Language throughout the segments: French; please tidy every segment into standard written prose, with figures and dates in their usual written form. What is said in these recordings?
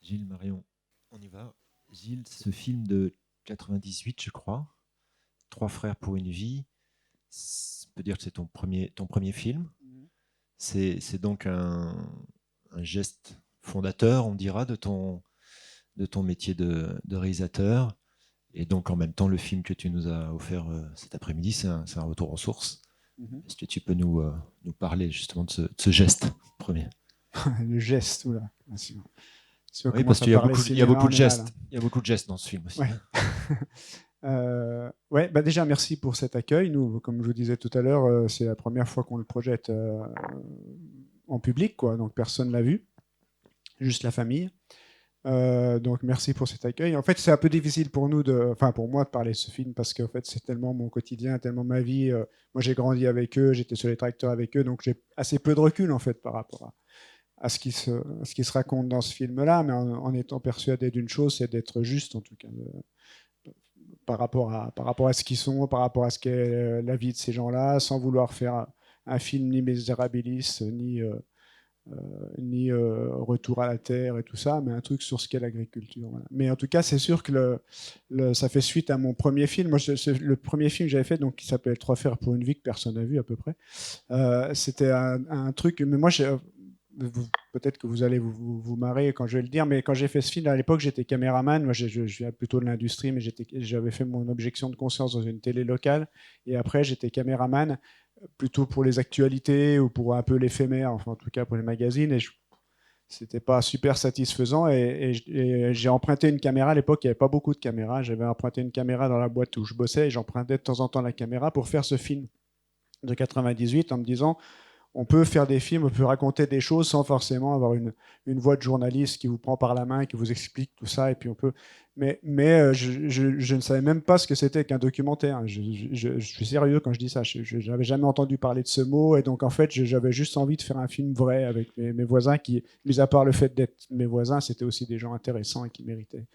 Gilles Marion, on y va. Gilles, ce film de 98, je crois, Trois frères pour une vie, on peut dire que c'est ton premier film. C'est donc un geste fondateur, on dira, de ton métier de réalisateur. Et donc, en même temps, le film que tu nous as offert cet après-midi, c'est un retour aux sources. Est-ce que tu peux nous parler justement de ce geste premier? Le geste, oula. Si on Oui, parce commence à qu'il y a parler il y a cinéma, beaucoup on de est mal. gestes. Il y a beaucoup de gestes dans ce film aussi. Ouais. Ouais, bah déjà, merci pour cet accueil. Nous, comme je vous disais tout à l'heure, c'est la première fois qu'on le projette en public, quoi. Donc personne l'a vu, juste la famille. Donc merci pour cet accueil. En fait, c'est un peu difficile pour nous, enfin pour moi, de parler de ce film parce qu'en fait, c'est tellement mon quotidien, tellement ma vie. Moi, j'ai grandi avec eux, j'étais sur les tracteurs avec eux, donc j'ai assez peu de recul en fait par rapport à ce qui se raconte dans ce film-là, mais en étant persuadé d'une chose, c'est d'être juste en tout cas par rapport à ce qu'ils sont, par rapport à ce qu'est la vie de ces gens-là, sans vouloir faire un film ni Misérabilis, ni Retour à la Terre et tout ça, mais un truc sur ce qu'est l'agriculture. Voilà. Mais en tout cas, c'est sûr que ça fait suite à mon premier film. Moi, le premier film que j'avais fait, donc, qui s'appelle Trois fers pour une vie, que personne n'a vu à peu près, c'était un truc... Mais moi, peut-être que vous allez vous marrer quand je vais le dire, mais quand j'ai fait ce film, à l'époque, j'étais caméraman. Moi, je viens plutôt de l'industrie, mais j'avais fait mon objection de conscience dans une télé locale. Et après, j'étais caméraman plutôt pour les actualités ou pour un peu l'éphémère, enfin, en tout cas pour les magazines. Et c'était pas super satisfaisant. Et j'ai emprunté une caméra. À l'époque, il n'y avait pas beaucoup de caméras. J'avais emprunté une caméra dans la boîte où je bossais et j'empruntais de temps en temps la caméra pour faire ce film de 98 en me disant on peut faire des films, on peut raconter des choses sans forcément avoir une voix de journaliste qui vous prend par la main, qui vous explique tout ça, et puis on peut. Mais je ne savais même pas ce que c'était qu'un documentaire. Je suis sérieux quand je dis ça. Je n'avais jamais entendu parler de ce mot, et donc en fait, j'avais juste envie de faire un film vrai avec mes voisins qui, mis à part le fait d'être mes voisins, c'était aussi des gens intéressants et qui méritaient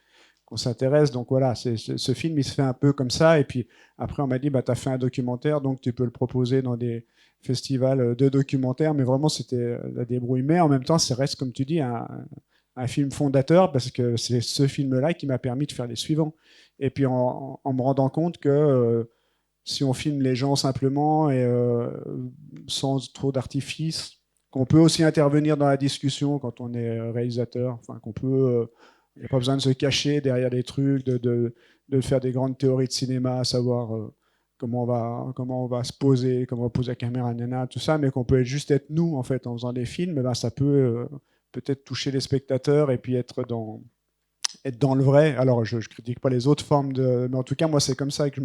qu'on s'intéresse. Donc voilà, ce film, il se fait un peu comme ça. Et puis après, on m'a dit, bah, tu as fait un documentaire, donc tu peux le proposer dans des festivals de documentaires. Mais vraiment, c'était la débrouille. Mais en même temps, ça reste, comme tu dis, un film fondateur parce que c'est ce film-là qui m'a permis de faire les suivants. Et puis en me rendant compte que si on filme les gens simplement et sans trop d'artifice, qu'on peut aussi intervenir dans la discussion quand on est réalisateur, enfin qu'on peut il n'y a pas besoin de se cacher derrière des trucs, de faire des grandes théories de cinéma, à savoir comment on va se poser, comment on va poser la caméra, nana, tout ça, mais qu'on peut juste être nous, en fait, en faisant des films, ben, ça peut peut-être toucher les spectateurs et puis être dans le vrai. Alors, je ne critique pas les autres formes, mais en tout cas, moi, c'est comme ça que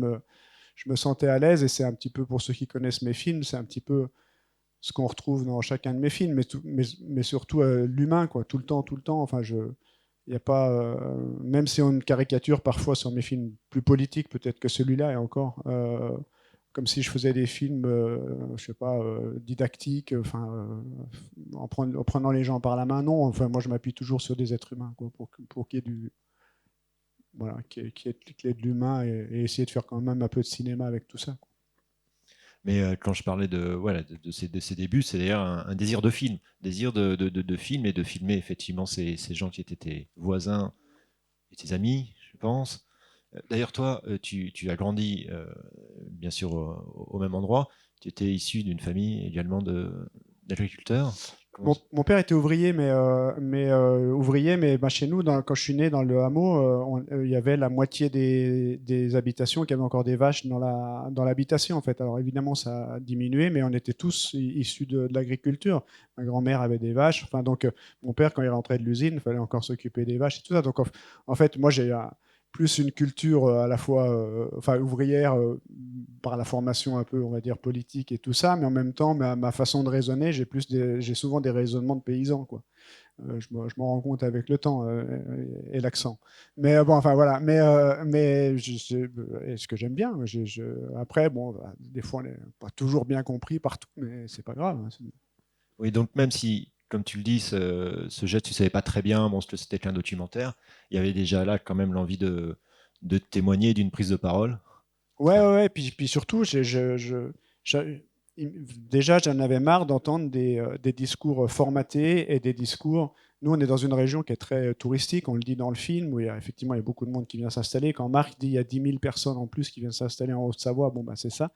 je me sentais à l'aise, et c'est un petit peu, pour ceux qui connaissent mes films, c'est un petit peu ce qu'on retrouve dans chacun de mes films, mais surtout l'humain, quoi, tout le temps, tout le temps. Enfin, il y a pas, même si on caricature parfois sur mes films plus politiques, peut-être que celui-là est encore, comme si je faisais des films, je sais pas, didactiques, enfin, en prenant les gens par la main. Non, enfin, moi je m'appuie toujours sur des êtres humains, quoi, pour qu'il y ait voilà, qu'il y ait de l'humain et essayer de faire quand même un peu de cinéma avec tout ça, quoi. Mais quand je parlais voilà, de ces débuts, c'est d'ailleurs un désir de film, désir de film et de filmer effectivement ces gens qui étaient tes voisins et tes amis, je pense. D'ailleurs, toi, tu as grandi, bien sûr, au même endroit. Tu étais issu d'une famille également d'agriculteurs. Mon père était ouvrier, ouvrier, mais bah, chez nous, quand je suis né dans le hameau, il y avait la moitié des habitations qui avaient encore des vaches dans l'habitation, en fait. Alors évidemment, ça a diminué, mais on était tous issus de l'agriculture. Ma grand-mère avait des vaches. Enfin, donc, mon père, quand il rentrait de l'usine, il fallait encore s'occuper des vaches et tout ça. Donc, en fait, moi, j'ai plus une culture à la fois enfin, ouvrière par la formation un peu, on va dire, politique et tout ça, mais en même temps, ma façon de raisonner, j'ai souvent des raisonnements de paysans, quoi. Je m'en rends compte avec le temps et l'accent. Mais bon, enfin voilà. Mais ce que j'aime bien, après, bon, bah, des fois, on n'est pas toujours bien compris partout, mais c'est pas grave, hein. Oui, donc même si, comme tu le dis, ce geste, tu ne savais pas très bien, bon, c'était qu'un documentaire, il y avait déjà là quand même l'envie de témoigner d'une prise de parole. Ouais, Enfin, ouais, ouais. Puis surtout, déjà, j'en avais marre d'entendre des discours formatés et des discours. Nous, on est dans une région qui est très touristique, on le dit dans le film, où effectivement, il y a beaucoup de monde qui vient s'installer. Quand Marc dit il y a 10 000 personnes en plus qui viennent s'installer en Haute-Savoie, bon, ben, c'est ça.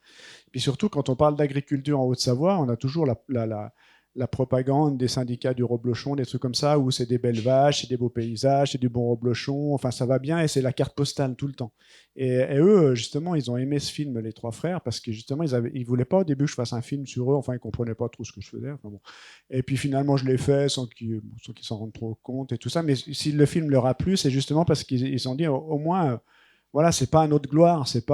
Puis surtout, quand on parle d'agriculture en Haute-Savoie, on a toujours la propagande des syndicats du Reblochon, des trucs comme ça, où c'est des belles vaches, c'est des beaux paysages, c'est du bon Reblochon, enfin ça va bien, et c'est la carte postale tout le temps. Et eux, justement, ils ont aimé ce film, Les Trois Frères, parce que justement, ils voulaient pas au début que je fasse un film sur eux, enfin ils comprenaient pas trop ce que je faisais. Enfin, bon. Et puis finalement, je l'ai fait sans qu'ils s'en rendent trop compte et tout ça, mais si le film leur a plu, c'est justement parce qu'ils se sont dit, au moins... voilà, c'est pas notre gloire, c'est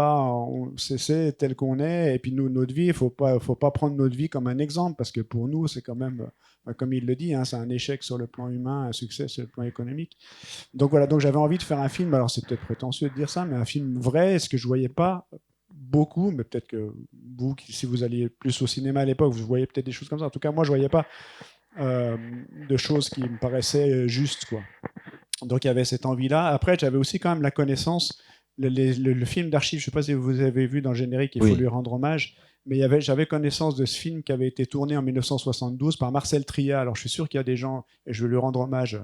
tel qu'on est. Et puis nous, notre vie, faut pas prendre notre vie comme un exemple parce que pour nous, c'est quand même, comme il le dit, hein, c'est un échec sur le plan humain, un succès sur le plan économique. Donc voilà, donc j'avais envie de faire un film. Alors c'est peut-être prétentieux de dire ça, mais un film vrai, ce que je voyais pas beaucoup, mais peut-être que vous, si vous alliez plus au cinéma à l'époque, vous voyez peut-être des choses comme ça. En tout cas, moi, je voyais pas de choses qui me paraissaient justes, quoi. Donc il y avait cette envie-là. Après, j'avais aussi quand même la connaissance, le film d'archives, je ne sais pas si vous avez vu dans le générique, il faut lui rendre hommage, mais j'avais connaissance de ce film qui avait été tourné en 1972 par Marcel Tria. Alors je suis sûr qu'il y a des gens, et je veux lui rendre hommage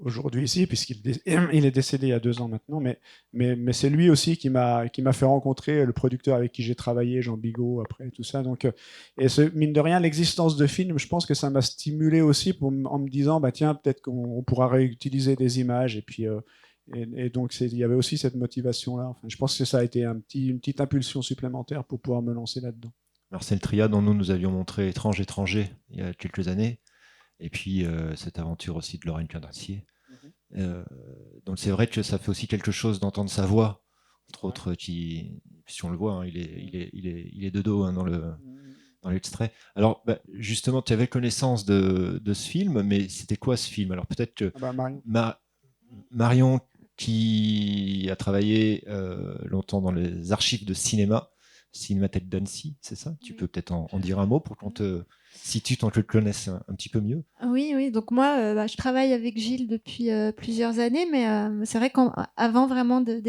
aujourd'hui ici, puisqu'il il est décédé il y a 2 ans maintenant, mais c'est lui aussi qui m'a fait rencontrer le producteur avec qui j'ai travaillé, Jean Bigot, après tout ça. Donc, et mine de rien, l'existence de films, je pense que ça m'a stimulé aussi en me disant, bah, tiens, peut-être qu'on pourra réutiliser des images. Et puis, et donc, il y avait aussi cette motivation-là. Enfin, je pense que ça a été une petite impulsion supplémentaire pour pouvoir me lancer là-dedans. Marcel Tria, dont nous avions montré Étrange, il y a quelques années. Et puis cette aventure aussi de Lorraine Candacier. Donc c'est vrai que ça fait aussi quelque chose d'entendre sa voix, entre autres, qui, si on le voit, hein, il est de dos, hein, dans l'extrait. Alors justement, tu avais connaissance de ce film, mais c'était quoi ce film? Alors peut-être que Marion, qui a travaillé longtemps dans les archives de Cinémathèque d'Annecy, c'est ça? Tu peux peut-être en dire un mot pour qu'on te situe, tant que tu le connaisses un petit peu mieux. Oui. Donc moi, je travaille avec Gilles depuis plusieurs années, mais c'est vrai qu'avant vraiment de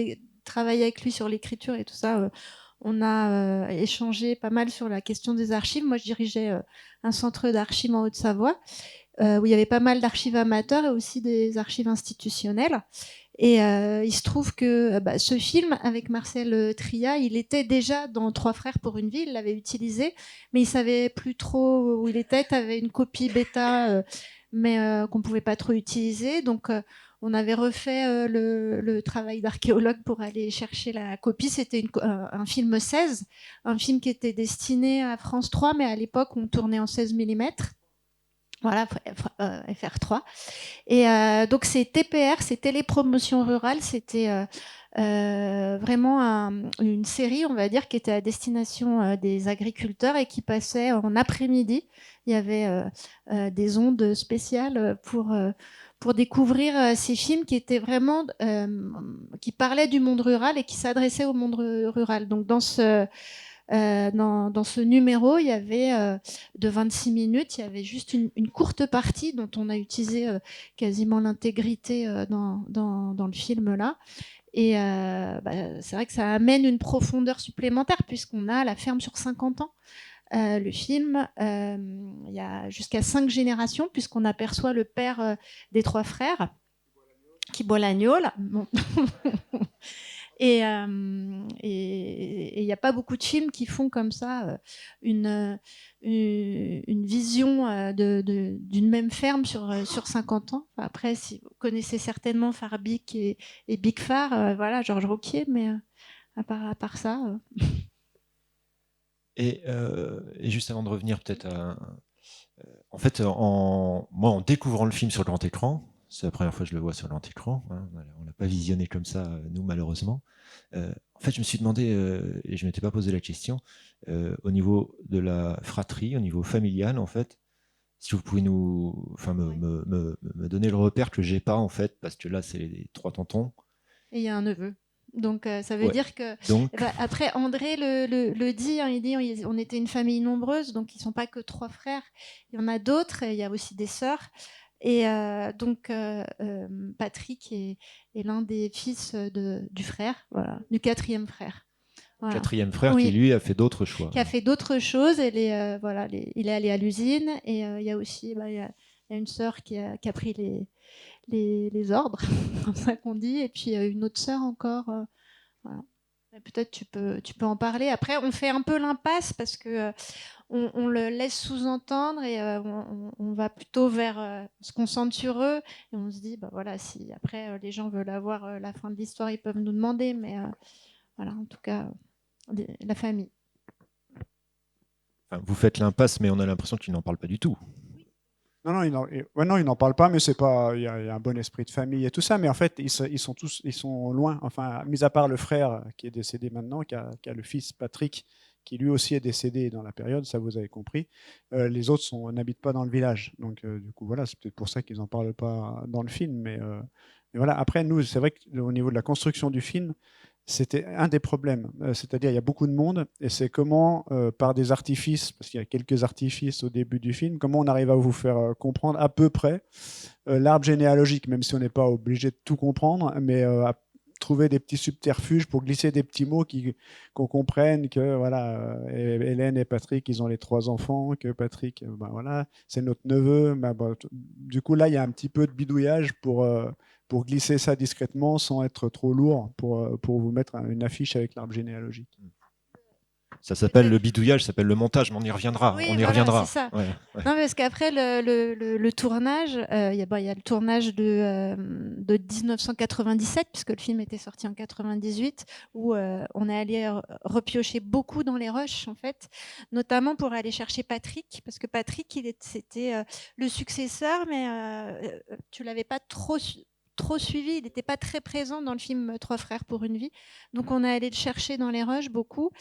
travailler avec lui sur l'écriture et tout ça, on a échangé pas mal sur la question des archives. Moi, je dirigeais un centre d'archives en Haute-Savoie, où il y avait pas mal d'archives amateurs et aussi des archives institutionnelles. Et il se trouve que ce film avec Marcel Tria, il était déjà dans Trois frères pour une vie, il l'avait utilisé, mais il savait plus trop où il était. Il avait une copie bêta, mais qu'on pouvait pas trop utiliser. Donc on avait refait le travail d'archéologue pour aller chercher la copie. C'était un film 16, un film qui était destiné à France 3, mais à l'époque on tournait en 16 mm. Voilà, FR3. Et donc c'est TPR, c'est Télépromotion Rurale, c'était vraiment une série, on va dire, qui était à destination des agriculteurs et qui passait en après-midi. Il y avait des ondes spéciales pour découvrir ces films qui étaient vraiment, qui parlaient du monde rural et qui s'adressaient au monde rural. Donc dans ce numéro, il y avait de 26 minutes, il y avait juste une courte partie dont on a utilisé quasiment l'intégrité dans le film là. Et c'est vrai que ça amène une profondeur supplémentaire puisqu'on a la ferme sur 50 ans. Le film, il y a jusqu'à 5 générations puisqu'on aperçoit le père des trois frères qui boit l'agneau. Bon. Et il n'y a pas beaucoup de films qui font comme ça une vision d'une même ferme sur 50 ans. Après, si vous connaissez certainement Farbic et Big Far, voilà, Georges Rouquier, mais à part ça... Et juste avant de revenir peut-être en fait, moi, en découvrant le film sur le grand écran, c'est la première fois que je le vois sur le grand écran, hein, on l'a pas visionné comme ça, nous, malheureusement. En fait, je me suis demandé, et je ne m'étais pas posé la question, au niveau de la fratrie, au niveau familial, en fait, si vous pouvez me donner le repère que j'ai pas, en fait, parce que là, c'est les 3 tontons. Et il y a un neveu. Donc ça veut dire que après André le dit, hein, il dit on était une famille nombreuse, donc ils sont pas que 3 frères, il y en a d'autres, il y a aussi des sœurs. Et donc Patrick est l'un des fils du frère, voilà, du 4e frère. Voilà. Quatrième frère Oui. qui, lui, a fait d'autres choix. Qui a fait d'autres choses. Il est allé à l'usine. Et il y a aussi il y a une sœur qui a pris les ordres, comme ça qu'on dit. Et puis une autre sœur encore. Voilà. Peut-être tu peux en parler. Après, on fait un peu l'impasse parce que on le laisse sous-entendre et on va plutôt vers se concentre sur eux et on se dit voilà, si après les gens veulent avoir la fin de l'histoire, ils peuvent nous demander, mais voilà, en tout cas la famille. Enfin, vous faites l'impasse, mais on a l'impression qu'il n'en parle pas du tout. Non, il n'en parle pas, mais c'est pas. Il y a un bon esprit de famille et tout ça, mais en fait, ils sont loin. Enfin, mis à part le frère qui est décédé maintenant, qui a le fils Patrick, qui lui aussi est décédé dans la période, ça vous avez compris. Les autres n'habitent pas dans le village, donc du coup voilà, c'est peut-être pour ça qu'ils n'en parlent pas dans le film, mais voilà. Après, nous, c'est vrai qu'au niveau de la construction du film, c'était un des problèmes. C'est-à-dire, il y a beaucoup de monde, et c'est comment, par des artifices, parce qu'il y a quelques artifices au début du film, comment on arrive à vous faire comprendre à peu près l'arbre généalogique, même si on n'est pas obligé de tout comprendre, mais à trouver des petits subterfuges pour glisser des petits mots qu'on comprenne que voilà, Hélène et Patrick, ils ont les 3 enfants, que Patrick, voilà, c'est notre neveu. Du coup, là, il y a un petit peu de bidouillage pour glisser ça discrètement sans être trop lourd, pour vous mettre une affiche avec l'arbre généalogique. Ça s'appelle le bidouillage, ça s'appelle le montage, mais on y reviendra. Oui, on y voilà, reviendra. c'est ça. Ouais. Non, parce qu'après le tournage, il y a le tournage de 1997, puisque le film était sorti en 98, où on est allé repiocher beaucoup dans les rushs, en fait, notamment pour aller chercher Patrick, parce que Patrick, c'était le successeur, mais tu l'avais pas trop suivi, il n'était pas très présent dans le film Trois frères pour une vie. Donc on est allé le chercher dans les rushs beaucoup.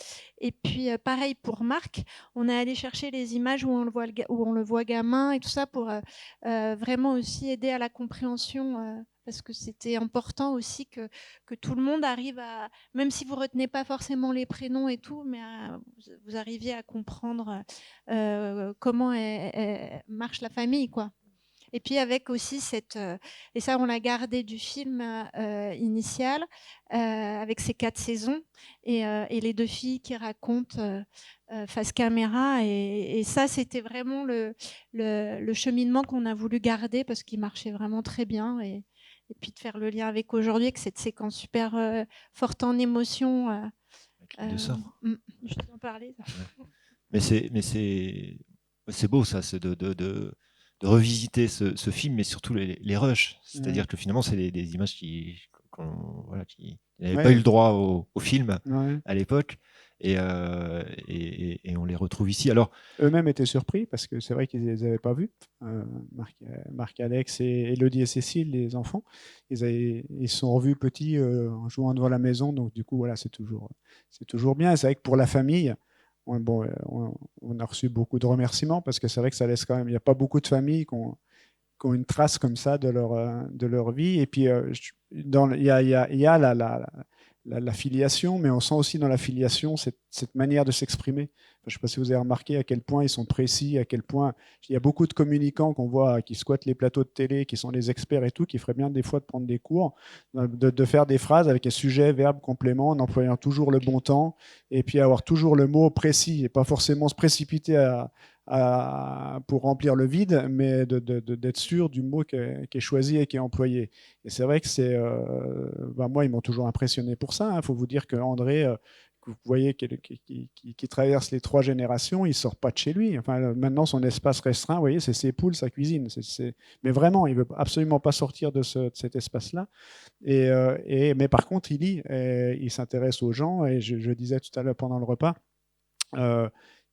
Et puis pareil pour Marc, on est allé chercher les images où on le voit gamin et tout ça pour vraiment aussi aider à la compréhension. Parce que c'était important aussi que tout le monde arrive à, même si vous retenez pas forcément les prénoms et tout, mais vous arriviez à comprendre comment marche la famille, quoi. Et puis avec aussi et ça on l'a gardé du film initial, avec ces 4 saisons et les 2 filles qui racontent face caméra et ça c'était vraiment le cheminement qu'on a voulu garder parce qu'il marchait vraiment très bien et puis de faire le lien avec aujourd'hui, avec cette séquence super forte en émotion. De ça. Je vais en parler. Ouais. Mais c'est beau ça, c'est de revisiter ce film, mais surtout les rushs. C'est-à-dire que finalement, c'est des images qui n'avaient pas eu le droit au film à l'époque. Et on les retrouve ici. Alors, eux-mêmes étaient surpris parce que c'est vrai qu'ils ne les avaient pas vus. Marc, Alex et Elodie et Cécile, les enfants, ils sont revus petits en jouant devant la maison. Donc du coup, voilà, c'est toujours bien. C'est vrai que pour la famille, on a reçu beaucoup de remerciements parce que c'est vrai que ça laisse quand même. Il n'y a pas beaucoup de familles qui ont une trace comme ça de leur vie. Et puis, il y a la filiation, mais on sent aussi dans la filiation cette manière de s'exprimer. Je ne sais pas si vous avez remarqué à quel point ils sont précis, à quel point il y a beaucoup de communicants qu'on voit qui squattent les plateaux de télé, qui sont des experts et tout, qui feraient bien des fois de prendre des cours, de faire des phrases avec un sujet, verbe, complément, en employant toujours le bon temps, et puis avoir toujours le mot précis, et pas forcément se précipiter pour remplir le vide, mais d'être sûr du mot qui est choisi et qui est employé. Et c'est vrai que moi, ils m'ont toujours impressionné pour ça. Il faut vous dire qu'André, que vous voyez, qui traverse les 3 générations, il ne sort pas de chez lui. Enfin, maintenant, son espace restreint, vous voyez, c'est ses poules, sa cuisine. Mais vraiment, il ne veut absolument pas sortir de cet espace-là. Mais par contre, il lit, il s'intéresse aux gens. Et je disais tout à l'heure pendant le repas,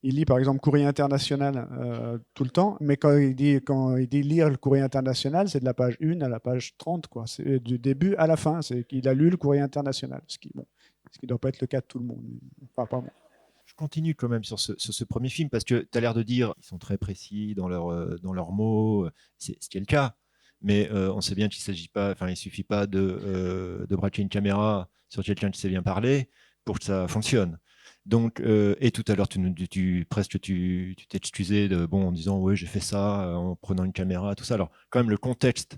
il lit par exemple Courrier International tout le temps, mais quand il dit lire le Courrier International, c'est de la page 1 à la page 30, quoi. C'est du début à la fin. C'est qu'il a lu le Courrier International, ce qui ne doit pas être le cas de tout le monde. Enfin, pas moi. Je continue quand même sur ce premier film parce que tu as l'air de dire qu'ils sont très précis dans leurs mots, ce qui est le cas. Mais on sait bien qu'il ne suffit pas de braquer une caméra sur quelqu'un qui sait bien parler pour que ça fonctionne. Donc, et tout à l'heure, tu t'es excusé en disant ouais, j'ai fait ça en prenant une caméra, tout ça. Alors, quand même, le contexte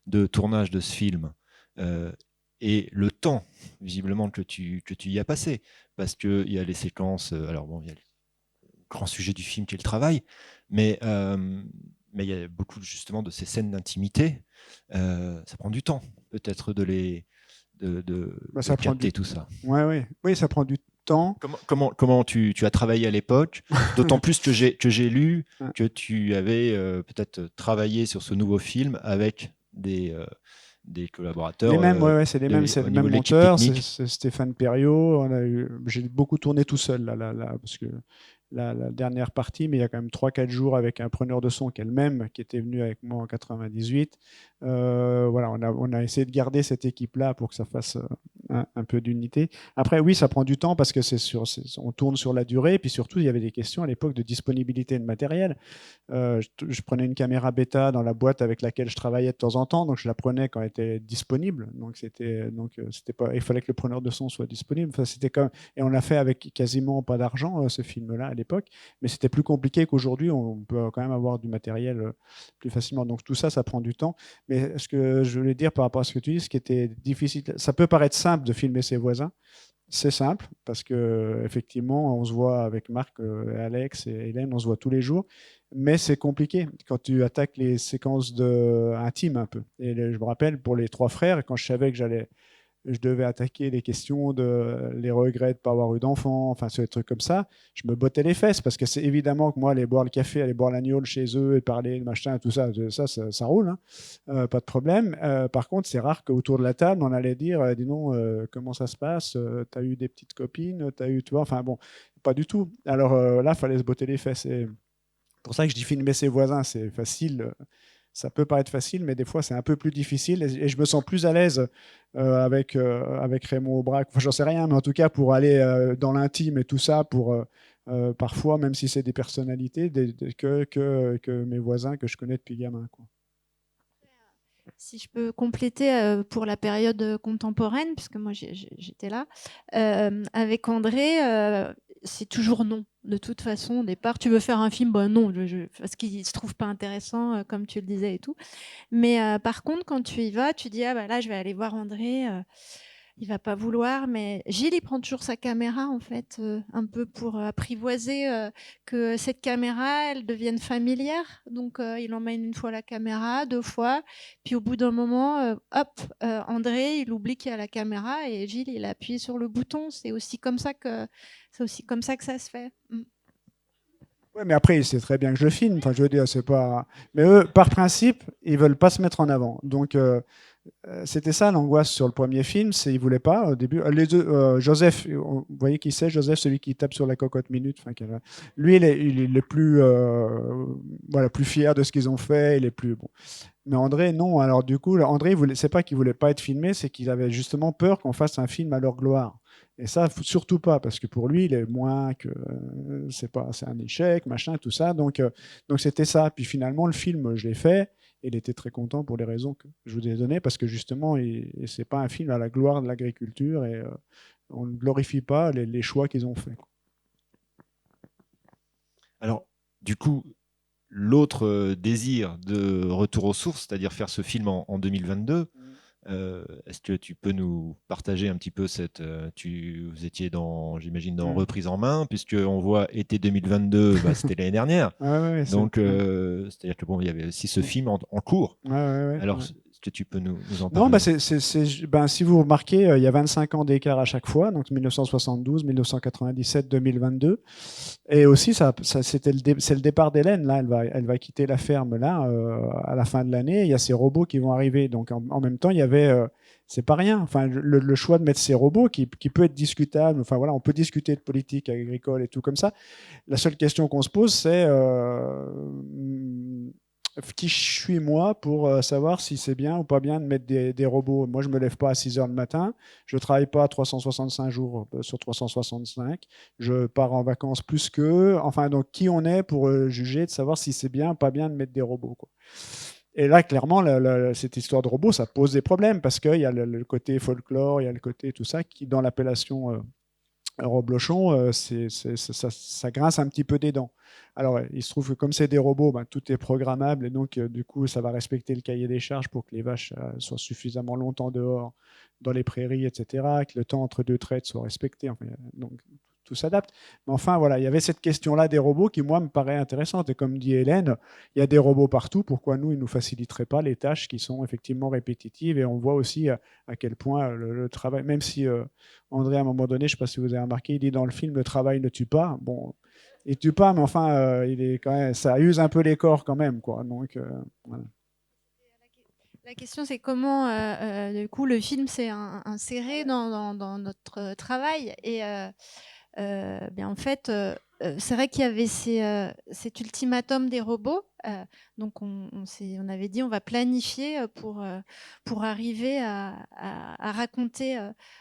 de tournage de ce film et le temps, visiblement, que tu y as passé. Parce qu'il y a les séquences, alors bon, il y a le grand sujet du film qui est le travail, mais il y a beaucoup justement de ces scènes d'intimité. Ça prend du temps, peut-être, de Ça prend capter tout ça. Oui, ça prend du temps. Comment tu as travaillé à l'époque? D'autant plus que j'ai lu que tu avais peut-être travaillé sur ce nouveau film avec des collaborateurs. Les mêmes, c'est les mêmes, c'est au le niveau même de l'équipe monteur, technique. c'est Stéphane Perriot. J'ai beaucoup tourné tout seul là, parce que la dernière partie, mais il y a quand même 3-4 jours avec un preneur de son qui est le même, qui était venu avec moi en 98. Voilà, on a essayé de garder cette équipe-là pour que ça fasse un peu d'unité. Après, oui, ça prend du temps parce que on tourne sur la durée, et puis surtout, il y avait des questions à l'époque de disponibilité de matériel. Je prenais une caméra bêta dans la boîte avec laquelle je travaillais de temps en temps, donc je la prenais quand elle était disponible. Donc c'était pas, il fallait que le preneur de son soit disponible. Enfin, et on l'a fait avec quasiment pas d'argent, ce film-là à l'époque, mais c'était plus compliqué qu'aujourd'hui. On peut quand même avoir du matériel plus facilement. Donc tout ça, ça prend du temps. Mais ce que je voulais dire par rapport à ce que tu dis, ce qui était difficile, ça peut paraître simple de filmer ses voisins. C'est simple parce que effectivement, on se voit avec Marc, Alex et Hélène, on se voit tous les jours, mais c'est compliqué quand tu attaques les séquences intimes un peu. Et je me rappelle pour les trois frères, quand je savais que je devais attaquer les questions les regrets de ne pas avoir eu d'enfants, enfin, sur des trucs comme ça, je me bottais les fesses parce que c'est évidemment que moi, aller boire le café, aller boire l'agneau chez eux et parler, le machin, tout ça, ça roule, hein. Pas de problème. Par contre, c'est rare qu'autour de la table, on allait dire, dis donc, comment ça se passe, tu as eu des petites copines, tu as eu, tu vois, enfin bon, pas du tout. Alors là, il fallait se botter les fesses. Et pour ça que je dis filmer ses voisins, c'est facile. Ça peut paraître facile, mais des fois, c'est un peu plus difficile. Et je me sens plus à l'aise avec Raymond Aubrac. Enfin, j'en sais rien, mais en tout cas, pour aller dans l'intime et tout ça, parfois, même si c'est des personnalités, que mes voisins que je connais depuis gamin, quoi. Si je peux compléter pour la période contemporaine, puisque moi j'étais là, avec André, c'est toujours non. De toute façon, au départ, tu veux faire un film, ben non, parce qu'il ne se trouve pas intéressant, comme tu le disais et tout. Mais par contre, quand tu y vas, tu dis, ah bah là, je vais aller voir André, il va pas vouloir. Mais Gilles, il prend toujours sa caméra, en fait, un peu pour apprivoiser que cette caméra, elle devienne familière. Donc, il emmène une fois la caméra, 2 fois. Puis au bout d'un moment, hop, André, il oublie qu'il y a la caméra et Gilles, il appuie sur le bouton. C'est aussi comme ça que ça se fait. Ouais, mais après, c'est très bien que je le filme. Enfin, je veux dire, c'est pas. Mais eux, par principe, ils veulent pas se mettre en avant. Donc, c'était ça l'angoisse sur le premier film, c'est ils voulaient pas au début. Les deux, Joseph, vous voyez qui c'est, Joseph, celui qui tape sur la cocotte minute. Enfin, lui, il est plus, voilà, plus fier de ce qu'ils ont fait. Il est plus bon. Mais André, non. Alors du coup, André, c'est pas qu'il voulait pas être filmé, c'est qu'il avait justement peur qu'on fasse un film à leur gloire. Et ça, surtout pas, parce que pour lui, il est moins que c'est un échec, machin, tout ça. Donc c'était ça. Puis finalement, le film, je l'ai fait. Et il était très content pour les raisons que je vous ai données, parce que justement, c'est pas un film à la gloire de l'agriculture et on ne glorifie pas les choix qu'ils ont faits. Alors, du coup, l'autre désir de retour aux sources, c'est-à-dire faire ce film en 2022, est-ce que tu peux nous partager un petit peu vous étiez j'imagine, dans Reprise en main, puisqu'on voit été 2022, c'était l'année dernière. Ouais, donc, c'est-à-dire que bon, il y avait aussi ce film en cours. Alors, est-ce que tu peux nous en parler? Non, si vous remarquez, il y a 25 ans d'écart à chaque fois, donc 1972, 1997, 2022. Et aussi, c'est le départ d'Hélène. Là, elle va quitter la ferme là à la fin de l'année. Il y a ces robots qui vont arriver. Donc, en même temps, il y avait, c'est pas rien. Enfin, le choix de mettre ces robots qui peut être discutable. Enfin voilà, on peut discuter de politique agricole et tout comme ça. La seule question qu'on se pose, c'est qui je suis moi pour savoir si c'est bien ou pas bien de mettre des robots. Moi, je me lève pas à 6 heures le matin, je travaille pas 365 jours sur 365, je pars en vacances plus qu'eux. Enfin, donc, qui on est pour juger de savoir si c'est bien ou pas bien de mettre des robots, quoi. Et là, clairement, cette histoire de robots, ça pose des problèmes parce qu'il y a le côté folklore, il y a le côté tout ça qui, dans l'appellation Roblochon, ça grince un petit peu des dents. Alors, il se trouve que comme c'est des robots, ben, tout est programmable et donc, du coup, ça va respecter le cahier des charges pour que les vaches soient suffisamment longtemps dehors, dans les prairies, etc., que le temps entre deux traites soit respecté. Enfin, donc, tout s'adapte. Mais enfin, voilà, il y avait cette question-là des robots qui, moi, me paraît intéressante. Et comme dit Hélène, il y a des robots partout. Pourquoi nous, ils ne nous faciliteraient pas les tâches qui sont effectivement répétitives? Et on voit aussi à quel point le travail, même si André, à un moment donné, je ne sais pas si vous avez remarqué, il dit dans le film, le travail ne tue pas. Bon, il ne tue pas, mais enfin, il est quand même, ça use un peu les corps quand même, quoi. Donc, voilà. La question, c'est comment, du coup, le film s'est inséré dans notre travail. Et bien, en fait, c'est vrai qu'il y avait cet ultimatum des robots. Donc, on avait dit on va planifier pour arriver à raconter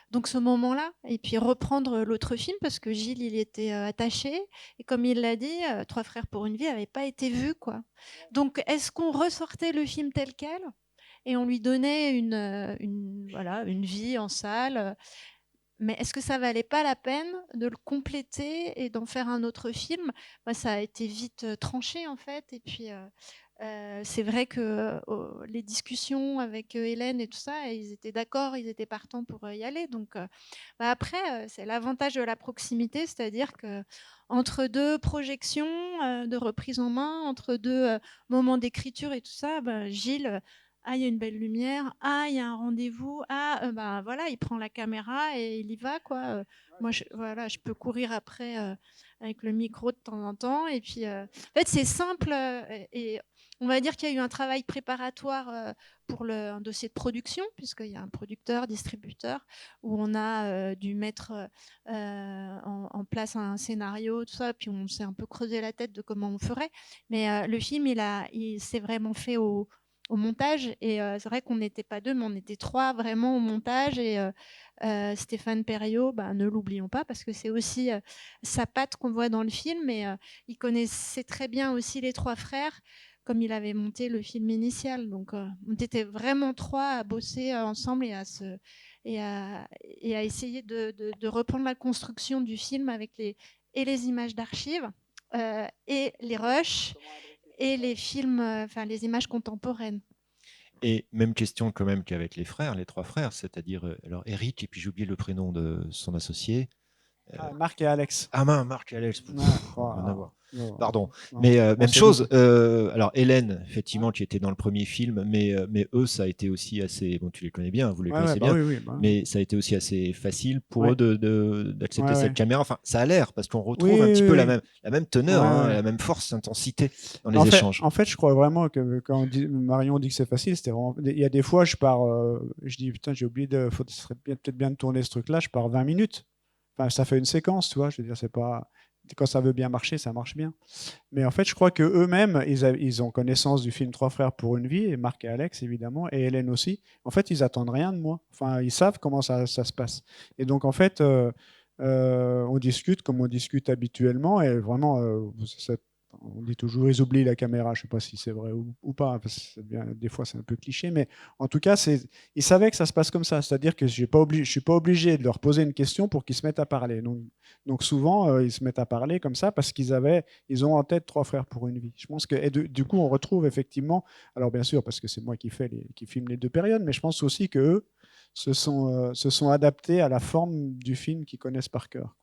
donc ce moment-là et puis reprendre l'autre film parce que Gilles, il était attaché. Et comme il l'a dit, Trois frères pour une vie n'avait pas été vu, quoi. Donc, est-ce qu'on ressortait le film tel quel et on lui donnait une vie en salle? Mais est-ce que ça valait pas la peine de le compléter et d'en faire un autre film? Bah, ça a été vite tranché en fait. Et puis c'est vrai que les discussions avec Hélène et tout ça, ils étaient d'accord, ils étaient partants pour y aller. Donc bah, après, c'est l'avantage de la proximité, c'est-à-dire que entre deux projections de reprise en main, entre deux moments d'écriture et tout ça, bah, Gilles, ah, il y a une belle lumière. Ah, il y a un rendez-vous. Ah, bah voilà, il prend la caméra et il y va, quoi. Moi, voilà, je peux courir après avec le micro de temps en temps. Et puis, en fait, c'est simple. Et on va dire qu'il y a eu un travail préparatoire pour un dossier de production, puisqu'il y a un producteur, distributeur, où on a dû mettre en place un scénario, tout ça. Puis on s'est un peu creusé la tête de comment on ferait. Mais le film, il s'est vraiment fait au montage. Et c'est vrai qu'on n'était pas deux, mais on était trois vraiment au montage. Et Stéphane Perriot, bah, ne l'oublions pas, parce que c'est aussi sa patte qu'on voit dans le film. Et il connaissait très bien aussi les trois frères, comme il avait monté le film initial. Donc on était vraiment trois à bosser ensemble et à essayer de reprendre la construction du film avec les images d'archives et les rushs et les films, enfin les images contemporaines. Et même question quand même qu'avec les trois frères, c'est-à-dire alors Eric, et puis j'ai oublié le prénom de son associé. Marc et Alex. Ah mince, Marc et Alex, rien à voir. Pardon. Non, Mais même chose. doute. Alors Hélène, effectivement, qui était dans le premier film, mais eux, ça a été aussi assez. Bon, tu les connais bien, vous les connaissez bien. Oui, mais ça a été aussi assez facile pour eux d'accepter Ouais, cette ouais. caméra. Enfin, ça a l'air parce qu'on retrouve un petit peu la même teneur, la même force, intensité dans les échanges. En fait, je crois vraiment que quand Marion dit que c'est facile, c'était vraiment. Il y a des fois, je pars, je dis putain, j'ai oublié ce serait peut-être bien de tourner ce truc-là. Je pars 20 minutes. Enfin, ça fait une séquence, tu vois. Je veux dire, c'est pas. Quand ça veut bien marcher, ça marche bien. Mais en fait, je crois que eux-mêmes, ils ont connaissance du film Trois frères pour une vie, et Marc et Alex, évidemment, et Hélène aussi. En fait, ils attendent rien de moi. Enfin, ils savent comment ça se passe. Et donc, en fait, on discute comme on discute habituellement, et vraiment, on dit toujours ils oublient la caméra. Je ne sais pas si c'est vrai ou pas, parce que des fois c'est un peu cliché, mais en tout cas, ils savaient que ça se passe comme ça. C'est-à-dire que je ne suis pas obligé de leur poser une question pour qu'ils se mettent à parler. Donc souvent, ils se mettent à parler comme ça parce qu'ils ont en tête Trois frères pour une vie. Je pense que et du coup, on retrouve effectivement, alors bien sûr, parce que c'est moi qui filme les deux périodes, mais je pense aussi qu'eux se sont adaptés à la forme du film qu'ils connaissent par cœur.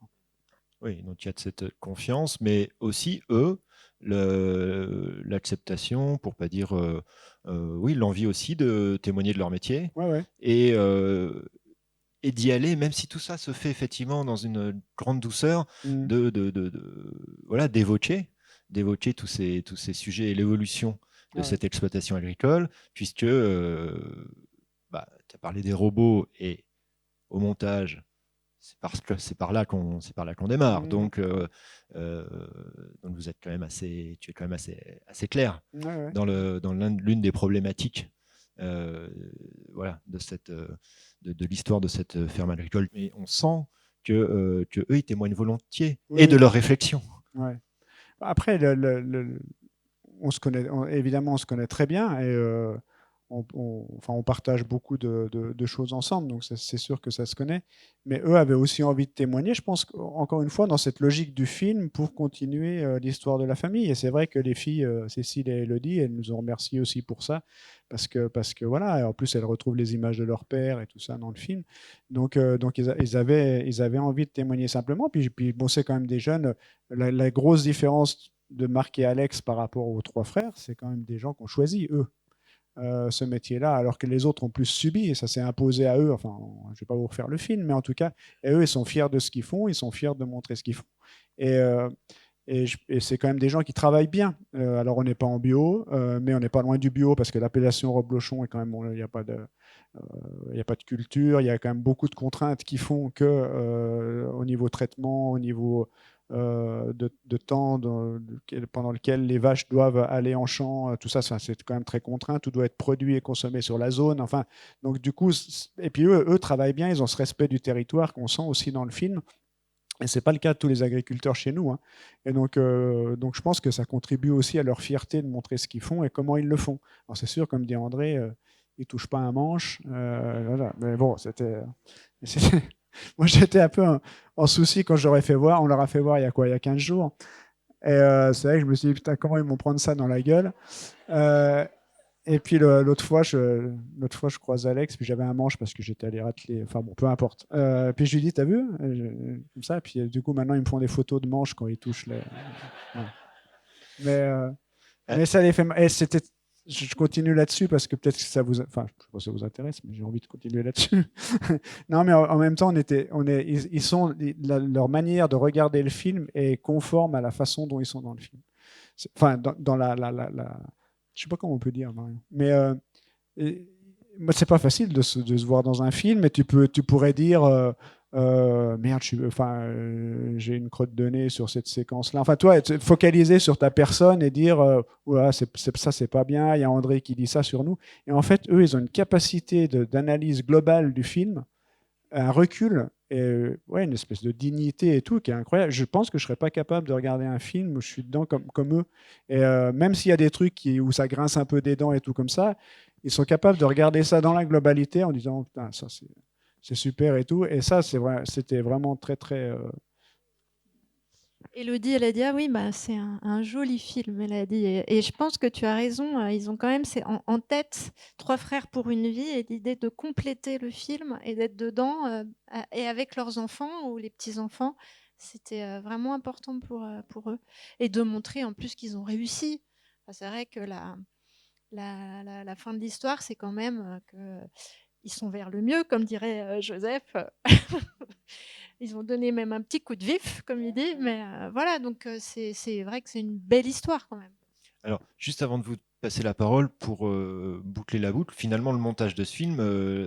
Oui, donc il y a de cette confiance, mais aussi eux, l'acceptation, pour pas dire oui, l'envie aussi de témoigner de leur métier Ouais. et d'y aller, même si tout ça se fait effectivement dans une grande douceur, voilà, d'évoquer tous ces sujets et l'évolution de cette exploitation agricole, puisque tu as parlé des robots et au montage. C'est par là qu'on démarre. Donc vous êtes quand même assez clair dans l'une des problématiques voilà, de l'histoire de cette ferme agricole. Mais on sent que eux, ils témoignent volontiers et de leur réflexion. Ouais. Après, on se connaît, évidemment, on se connaît très bien. Et on partage beaucoup de choses ensemble, donc c'est sûr que ça se connaît. Mais eux avaient aussi envie de témoigner, je pense, encore une fois, dans cette logique du film pour continuer l'histoire de la famille. Et c'est vrai que les filles, Cécile et Élodie, elles nous ont remercié aussi pour ça, parce que voilà, et en plus elles retrouvent les images de leur père et tout ça dans le film. Donc ils avaient envie de témoigner simplement. Puis bon, c'est quand même des jeunes. La grosse différence de Marc et Alex par rapport aux trois frères, c'est quand même des gens qui ont choisi, eux, ce métier-là, alors que les autres ont plus subi, et ça s'est imposé à eux. Enfin, je ne vais pas vous refaire le film, mais en tout cas, et eux, ils sont fiers de ce qu'ils font, ils sont fiers de montrer ce qu'ils font. Et c'est quand même des gens qui travaillent bien. Alors, on n'est pas en bio, mais on n'est pas loin du bio, parce que l'appellation Rob Blochon est quand même, il n'y a pas de... Il n'y a pas de culture, il y a quand même beaucoup de contraintes qui font que au niveau traitement, au niveau de temps pendant lequel les vaches doivent aller en champ, tout ça, c'est quand même très contraint, tout doit être produit et consommé sur la zone. Enfin, donc du coup, et puis eux travaillent bien, ils ont ce respect du territoire qu'on sent aussi dans le film. Et ce n'est pas le cas de tous les agriculteurs chez nous. Hein. Et donc je pense que ça contribue aussi à leur fierté de montrer ce qu'ils font et comment ils le font. Alors c'est sûr, comme dit André, ils ne touchent pas un manche. Voilà. Mais bon, moi, j'étais un peu en souci quand je leur ai fait voir. On leur a fait voir il y a quoi? Il y a 15 jours. Et c'est vrai que je me suis dit, putain, comment ils vont prendre ça dans la gueule? Et puis l'autre fois, je croise Alex, puis j'avais un manche parce que j'étais allé rateler. Enfin bon, peu importe. Puis je lui dis, t'as vu? Comme ça. Puis du coup, maintenant, ils me font des photos de manches quand ils touchent les. Voilà. Mais ça les fait. Et c'était. Je continue là-dessus parce que peut-être que ça vous. Enfin, je sais pas si ça vous intéresse, mais j'ai envie de continuer là-dessus. Non, mais en même temps, ils sont. Leur manière de regarder le film est conforme à la façon dont ils sont dans le film. Enfin, dans je sais pas comment on peut dire, Marion. Mais moi, c'est pas facile de se voir dans un film, mais tu pourrais dire merde, j'ai une crotte de nez sur cette séquence-là. Enfin, toi, être focalisé sur ta personne et dire oula, ça, c'est pas bien. Il y a André qui dit ça sur nous. Et en fait, eux, ils ont une capacité d'analyse globale du film, un recul et ouais, une espèce de dignité et tout qui est incroyable. Je pense que je serais pas capable de regarder un film où je suis dedans comme eux. Et même s'il y a des trucs où ça grince un peu des dents et tout comme ça, ils sont capables de regarder ça dans la globalité en disant putain, ça c'est super et tout. Et ça, c'était vraiment très très. Élodie, elle a dit ah oui, bah, c'est un joli film, elle a dit. Et je pense que tu as raison, ils ont quand même en tête Trois frères pour une vie et l'idée de compléter le film et d'être dedans et avec leurs enfants ou les petits-enfants. C'était vraiment important pour eux. Et de montrer en plus qu'ils ont réussi. Enfin, c'est vrai que la fin de l'histoire, c'est quand même qu'ils sont vers le mieux, comme dirait Joseph. Ils ont donné même un petit coup de vif, comme il dit. Mais voilà, donc c'est vrai que c'est une belle histoire quand même. Alors, juste avant de vous passer la parole pour boucler la boucle, finalement, le montage de ce film,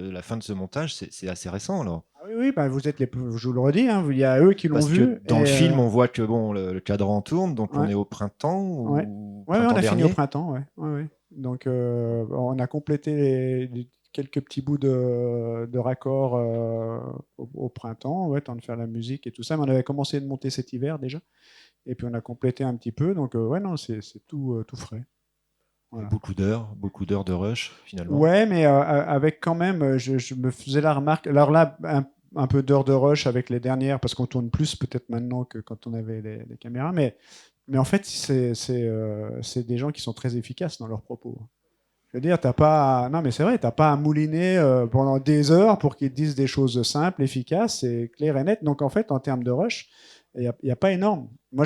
la fin de ce montage, c'est assez récent, alors. Ah oui, bah, je vous le redis, hein, il y a eux qui l'ont Parce vu. que dans le film, on voit que bon, le cadran tourne, donc on Ouais. est au printemps Ouais. ou Ouais, printemps on a fini au dernier. printemps, ouais. Ouais. Donc, on a complété quelques petits bouts de raccords au printemps, ouais, temps de faire la musique et tout ça. Mais on avait commencé de monter cet hiver déjà, et puis on a complété un petit peu. Donc, ouais, non, c'est tout frais. Et Voilà. beaucoup d'heures de rush, finalement. Ouais, mais avec quand même, je me faisais la remarque. Alors là, un peu d'heures de rush avec les dernières, parce qu'on tourne plus peut-être maintenant que quand on avait les caméras, mais en fait, c'est des gens qui sont très efficaces dans leurs propos. Je veux dire, t'as pas, non, mais c'est vrai, t'as pas à mouliner pendant des heures pour qu'ils te disent des choses simples, efficaces et claires et nettes. Donc en fait, en termes de rush, il n'y a pas énorme. Moi,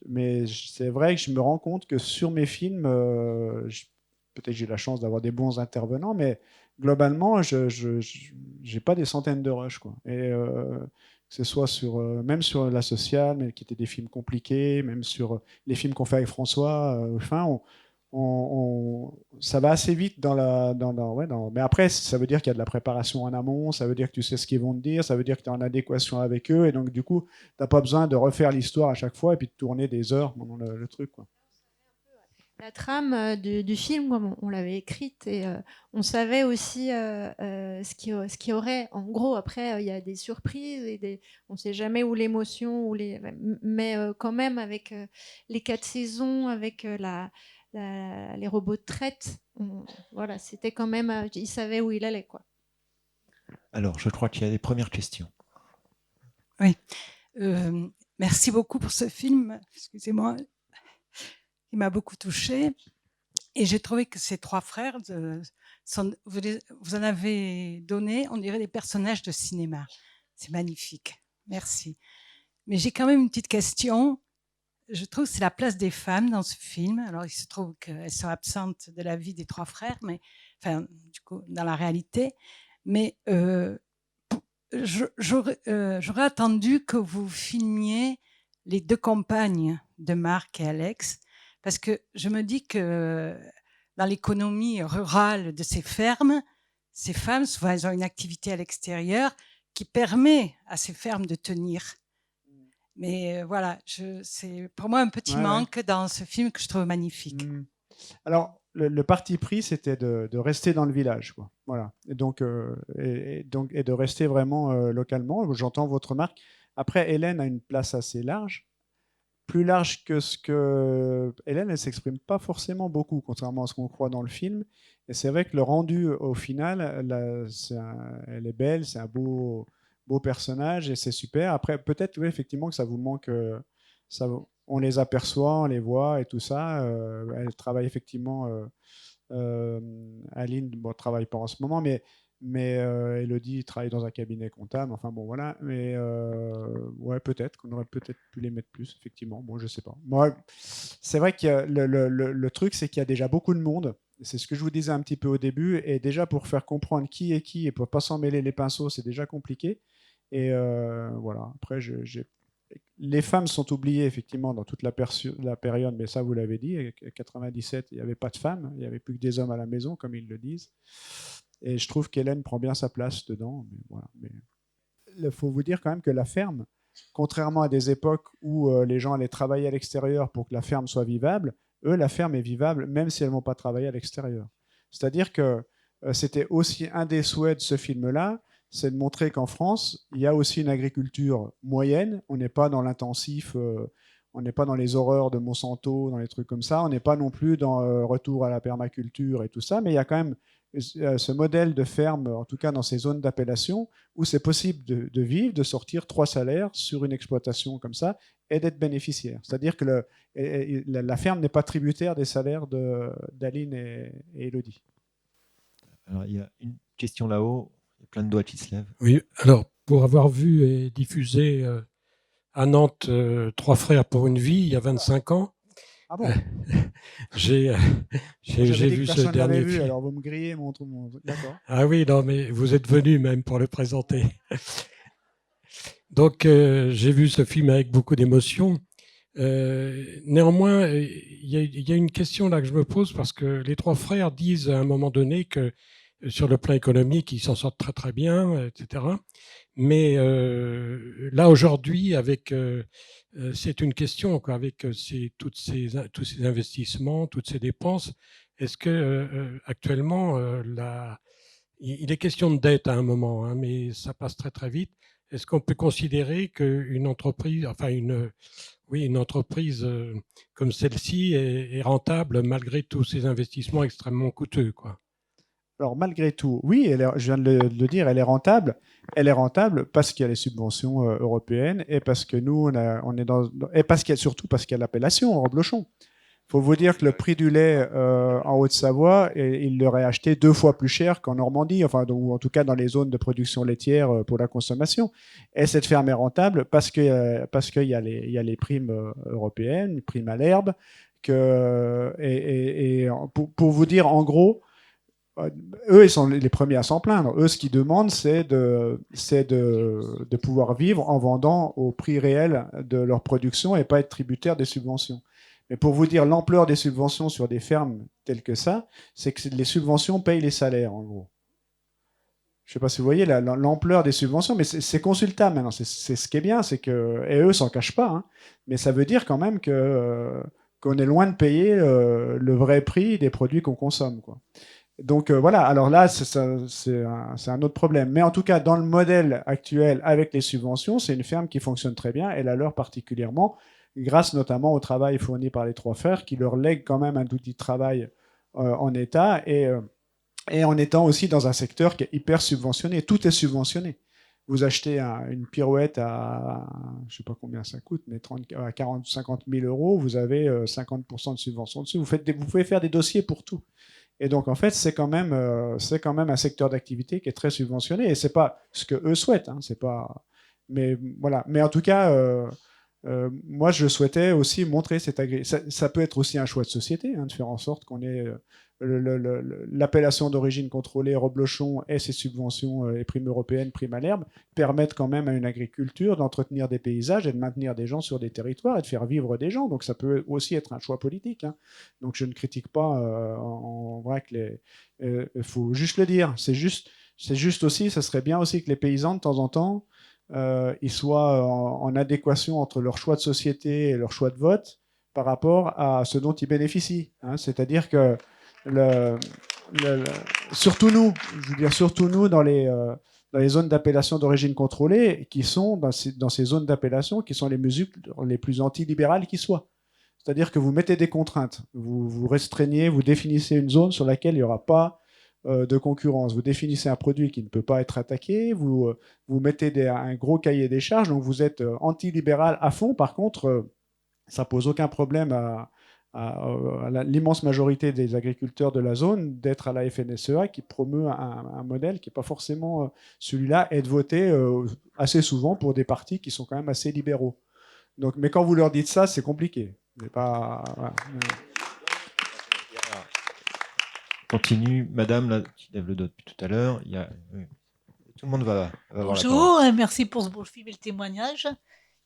mais c'est vrai que je me rends compte que sur mes films, peut-être que j'ai la chance d'avoir des bons intervenants, mais globalement, je n'ai pas des centaines de rushs, quoi. Et que ce soit même sur La Sociale, mais qui étaient des films compliqués, même sur les films qu'on fait avec François, enfin, ça va assez vite mais après, ça veut dire qu'il y a de la préparation en amont, ça veut dire que tu sais ce qu'ils vont te dire, ça veut dire que tu es en adéquation avec eux, et donc du coup, tu n'as pas besoin de refaire l'histoire à chaque fois et puis de tourner des heures pendant le truc, quoi. La trame du film, comme on l'avait écrite, et on savait aussi ce qui aurait. En gros, après, il y a des surprises, on ne sait jamais où l'émotion, mais quand même, avec les 4 saisons, avec les robots de traite, voilà, c'était quand même, il savait où il allait, quoi. Alors, je crois qu'il y a des premières questions. Oui. Merci beaucoup pour ce film. Excusez-moi. Il m'a beaucoup touchée. Et j'ai trouvé que ces trois frères, vous en avez donné, on dirait des personnages de cinéma. C'est magnifique. Merci. Mais j'ai quand même une petite question. Je trouve que c'est la place des femmes dans ce film. Alors, il se trouve qu'elles sont absentes de la vie des trois frères, mais enfin, du coup, dans la réalité. Mais j'aurais attendu que vous filmiez les deux compagnes de Marc et Alex, parce que je me dis que dans l'économie rurale de ces fermes, ces femmes, souvent, elles ont une activité à l'extérieur qui permet à ces fermes de tenir. Mais voilà, c'est pour moi un petit manque dans ce film que je trouve magnifique. Alors, le parti pris, c'était de rester dans le village, quoi. Voilà. Et de rester vraiment localement. J'entends votre remarque. Après, Hélène a une place assez large, plus large que ce que Hélène, elle s'exprime pas forcément beaucoup, contrairement à ce qu'on croit dans le film. Et c'est vrai que le rendu, au final, elle est belle, c'est un beau personnage et c'est super. Après, peut-être, oui, effectivement, que ça vous manque. On les aperçoit, on les voit et tout ça. Elle travaille effectivement. Aline, bon, travaille pas en ce moment, mais Elodie travaille dans un cabinet comptable. Enfin bon, voilà. Mais ouais, peut-être qu'on aurait peut-être pu les mettre plus, effectivement. Bon, je sais pas. Moi, c'est vrai que le truc, c'est qu'il y a déjà beaucoup de monde. C'est ce que je vous disais un petit peu au début. Et déjà, pour faire comprendre qui est qui et pour pas s'en mêler les pinceaux, c'est déjà compliqué. Et voilà. Après, les femmes sont oubliées effectivement dans toute la période, mais ça vous l'avez dit, en 97, il n'y avait pas de femmes, il n'y avait plus que des hommes à la maison, comme ils le disent. Et je trouve qu'Hélène prend bien sa place dedans. Mais voilà. Il faut vous dire quand même que la ferme, contrairement à des époques où les gens allaient travailler à l'extérieur pour que la ferme soit vivable, la ferme est vivable même si elles ne vont pas travailler à l'extérieur. C'est-à-dire que c'était aussi un des souhaits de ce film-là, c'est de montrer qu'en France, il y a aussi une agriculture moyenne. On n'est pas dans l'intensif, on n'est pas dans les horreurs de Monsanto, dans les trucs comme ça. On n'est pas non plus dans retour à la permaculture et tout ça. Mais il y a quand même ce modèle de ferme, en tout cas dans ces zones d'appellation, où c'est possible de vivre, de sortir 3 salaires sur une exploitation comme ça et d'être bénéficiaire. C'est-à-dire que la ferme n'est pas tributaire des salaires d'Aline et Elodie. Alors, il y a une question là-haut. Il y a plein de doigts qui se lèvent. Oui, alors, pour avoir vu et diffusé à Nantes Trois frères pour une vie, il y a 25 ans, ah bon j'ai vu ce dernier film. Alors vous me grillez mon d'accord. Ah oui, non, mais vous êtes venu même pour le présenter. Donc, j'ai vu ce film avec beaucoup d'émotion. Néanmoins, il y a une question là que je me pose parce que les trois frères disent à un moment donné que sur le plan économique, ils s'en sortent très très bien, etc. Mais là aujourd'hui, c'est une question quoi, avec tous ces investissements, toutes ces dépenses. Est-ce que actuellement, il est question de dette à un moment, hein, mais ça passe très très vite. Est-ce qu'on peut considérer qu'une entreprise, enfin une entreprise comme celle-ci est rentable malgré tous ces investissements extrêmement coûteux, quoi? Alors malgré tout, oui, je viens de le dire, elle est rentable. Elle est rentable parce qu'il y a les subventions européennes et parce que nous, on est et surtout parce qu'il y a l'appellation en reblochon. Il faut vous dire que le prix du lait en Haute-Savoie, il l'aurait acheté 2 fois plus cher qu'en Normandie, enfin, ou en tout cas dans les zones de production laitière pour la consommation. Et cette ferme est rentable parce qu'il y a les primes européennes, les primes à l'herbe. Pour vous dire, en gros, eux, ils sont les premiers à s'en plaindre. Eux, ce qu'ils demandent, c'est de pouvoir vivre en vendant au prix réel de leur production et pas être tributaire des subventions. Mais pour vous dire l'ampleur des subventions sur des fermes telles que ça, c'est que les subventions payent les salaires, en gros. Je ne sais pas si vous voyez l'ampleur des subventions, mais c'est consultable maintenant. C'est ce qui est bien, c'est que, et eux s'en cachent pas, hein, mais ça veut dire quand même qu'on est loin de payer le vrai prix des produits qu'on consomme, quoi. Donc voilà, alors là, c'est un autre problème. Mais en tout cas, dans le modèle actuel, avec les subventions, c'est une ferme qui fonctionne très bien, et la leur particulièrement, grâce notamment au travail fourni par les trois frères, qui leur lèguent quand même un outil de travail en état et en étant aussi dans un secteur qui est hyper subventionné. Tout est subventionné. Vous achetez une pirouette à, je ne sais pas combien ça coûte, mais 40 50 000 euros, vous avez 50% de subvention dessus. Vous pouvez faire des dossiers pour tout. Et donc, en fait, c'est quand même un secteur d'activité qui est très subventionné. Et c'est pas ce que eux souhaitent. Hein, c'est pas. Mais voilà. Mais en tout cas, moi, je souhaitais aussi montrer cette ça peut être aussi un choix de société, hein, de faire en sorte qu'on ait l'appellation d'origine contrôlée Roblochon et ses subventions et primes européennes, primes à l'herbe, permettent quand même à une agriculture d'entretenir des paysages et de maintenir des gens sur des territoires et de faire vivre des gens. Donc ça peut aussi être un choix politique. Hein. Donc je ne critique pas en vrai que faut juste le dire. C'est juste aussi, ça serait bien aussi que les paysans de temps en temps ils soient en adéquation entre leur choix de société et leur choix de vote par rapport à ce dont ils bénéficient. Hein. C'est-à-dire que surtout nous, je veux dire surtout nous dans les zones d'appellation d'origine contrôlée, qui sont dans ces zones d'appellation qui sont les mesures les plus antilibérales qui soient. C'est-à-dire que vous mettez des contraintes, vous restreignez, vous définissez une zone sur laquelle il n'y aura pas de concurrence. Vous définissez un produit qui ne peut pas être attaqué, vous mettez un gros cahier des charges, donc vous êtes antilibéral à fond. Par contre, ça pose aucun problème à l'immense majorité des agriculteurs de la zone d'être à la FNSEA qui promeut un modèle qui n'est pas forcément celui-là et de voter assez souvent pour des partis qui sont quand même assez libéraux. Donc, mais quand vous leur dites ça, c'est compliqué. Pas, voilà. Continue, madame, là, qui lève le doigt depuis tout à l'heure. Tout le monde va avoir la parole. Bonjour, merci pour ce beau film et le témoignage.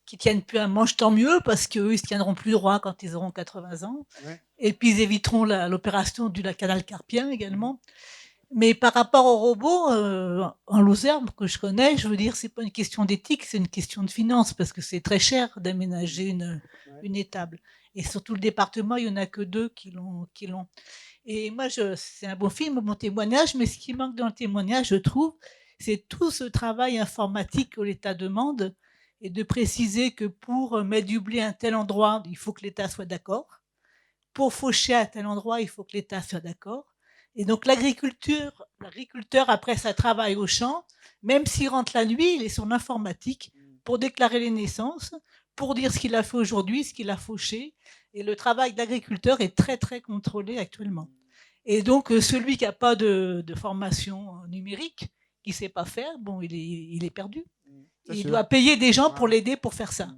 Qui tiennent plus un manche, tant mieux, parce qu'eux, ils se tiendront plus droit quand ils auront 80 ans. Ouais. Et puis, ils éviteront l'opération du canal carpien également. Mais par rapport aux robots, en Lozère, que je connais, je veux dire, c'est pas une question d'éthique, c'est une question de finance, parce que c'est très cher d'aménager une étable. Et surtout, le département, il y en a que 2 qui l'ont. Et moi, c'est un bon film, mon témoignage, mais ce qui manque dans le témoignage, je trouve, c'est tout ce travail informatique que l'État demande, et de préciser que pour mettre du blé à un tel endroit, il faut que l'État soit d'accord. Pour faucher à tel endroit, il faut que l'État soit d'accord. Et donc l'agriculteur, après ça travaille au champ, même s'il rentre la nuit, il est sur l'informatique pour déclarer les naissances, pour dire ce qu'il a fait aujourd'hui, ce qu'il a fauché. Et le travail d'agriculteur est très, très contrôlé actuellement. Et donc celui qui n'a pas de formation numérique, qui ne sait pas faire, bon, il est perdu. Il doit payer des gens pour l'aider pour faire ça.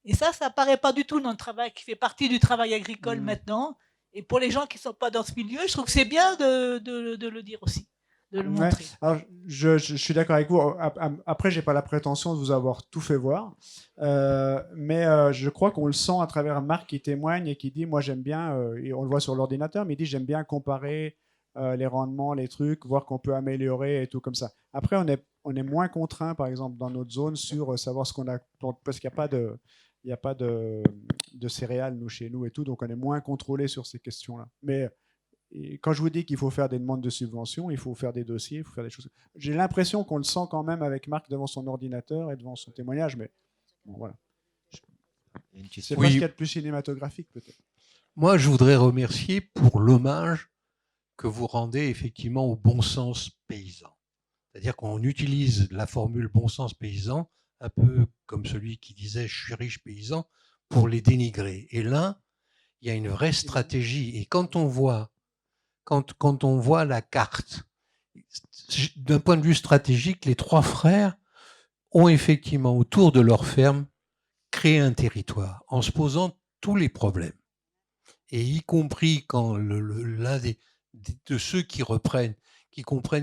Et ça paraît pas du tout dans le travail, qui fait partie du travail agricole maintenant. Et pour les gens qui ne sont pas dans ce milieu, je trouve que c'est bien de le dire aussi, de le montrer. Alors, je suis d'accord avec vous. Après, j'ai pas la prétention de vous avoir tout fait voir. Mais je crois qu'on le sent à travers Marc qui témoigne et qui dit, moi j'aime bien, et on le voit sur l'ordinateur, mais il dit, j'aime bien comparer les rendements, les trucs, voir qu'on peut améliorer et tout comme ça. Après, on est moins contraint, par exemple, dans notre zone, sur savoir ce qu'on a, parce qu'il n'y a pas de céréales, nous, chez nous et tout, donc on est moins contrôlé sur ces questions-là. Mais quand je vous dis qu'il faut faire des demandes de subventions, il faut faire des dossiers, il faut faire des choses. J'ai l'impression qu'on le sent quand même avec Marc devant son ordinateur et devant son témoignage, mais bon, voilà. C'est pas ce qu'il y a de plus cinématographique, peut-être. Moi, je voudrais remercier pour l'hommage que vous rendez effectivement au bon sens paysan. C'est-à-dire qu'on utilise la formule bon sens paysan, un peu comme celui qui disait « je suis riche paysan », pour les dénigrer. Et là, il y a une vraie stratégie. Et quand on voit la carte, d'un point de vue stratégique, les 3 frères ont effectivement, autour de leur ferme, créé un territoire en se posant tous les problèmes. Et y compris quand l'un de ceux qui comprennent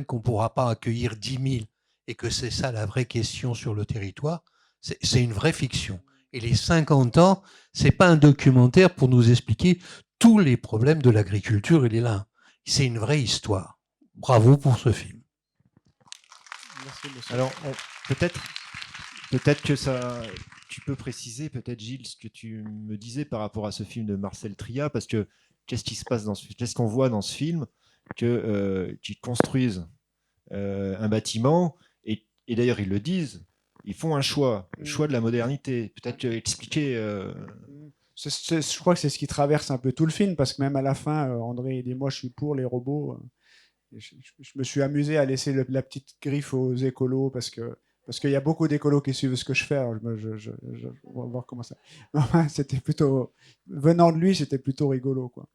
qu'on ne pourra pas accueillir 10 000 et que c'est ça la vraie question sur le territoire, c'est une vraie fiction. Et les 50 ans, c'est pas un documentaire pour nous expliquer tous les problèmes de l'agriculture et les lins. C'est une vraie histoire. Bravo pour ce film. Merci, monsieur. Alors, peut-être que ça... Tu peux préciser, peut-être, Gilles, ce que tu me disais par rapport à ce film de Marcel Tria, parce que qu'est-ce qu'on voit dans ce film qu'ils construisent un bâtiment, et d'ailleurs, ils le disent, ils font un choix, le choix de la modernité. Peut-être expliquer... Je crois que c'est ce qui traverse un peu tout le film, parce que même à la fin, André il dit moi je suis pour les robots. Et je me suis amusé à laisser la petite griffe aux écolos parce qu'il y a beaucoup d'écolos qui suivent ce que je fais. Alors on va voir comment ça. C'était plutôt venant de lui, c'était plutôt rigolo, quoi.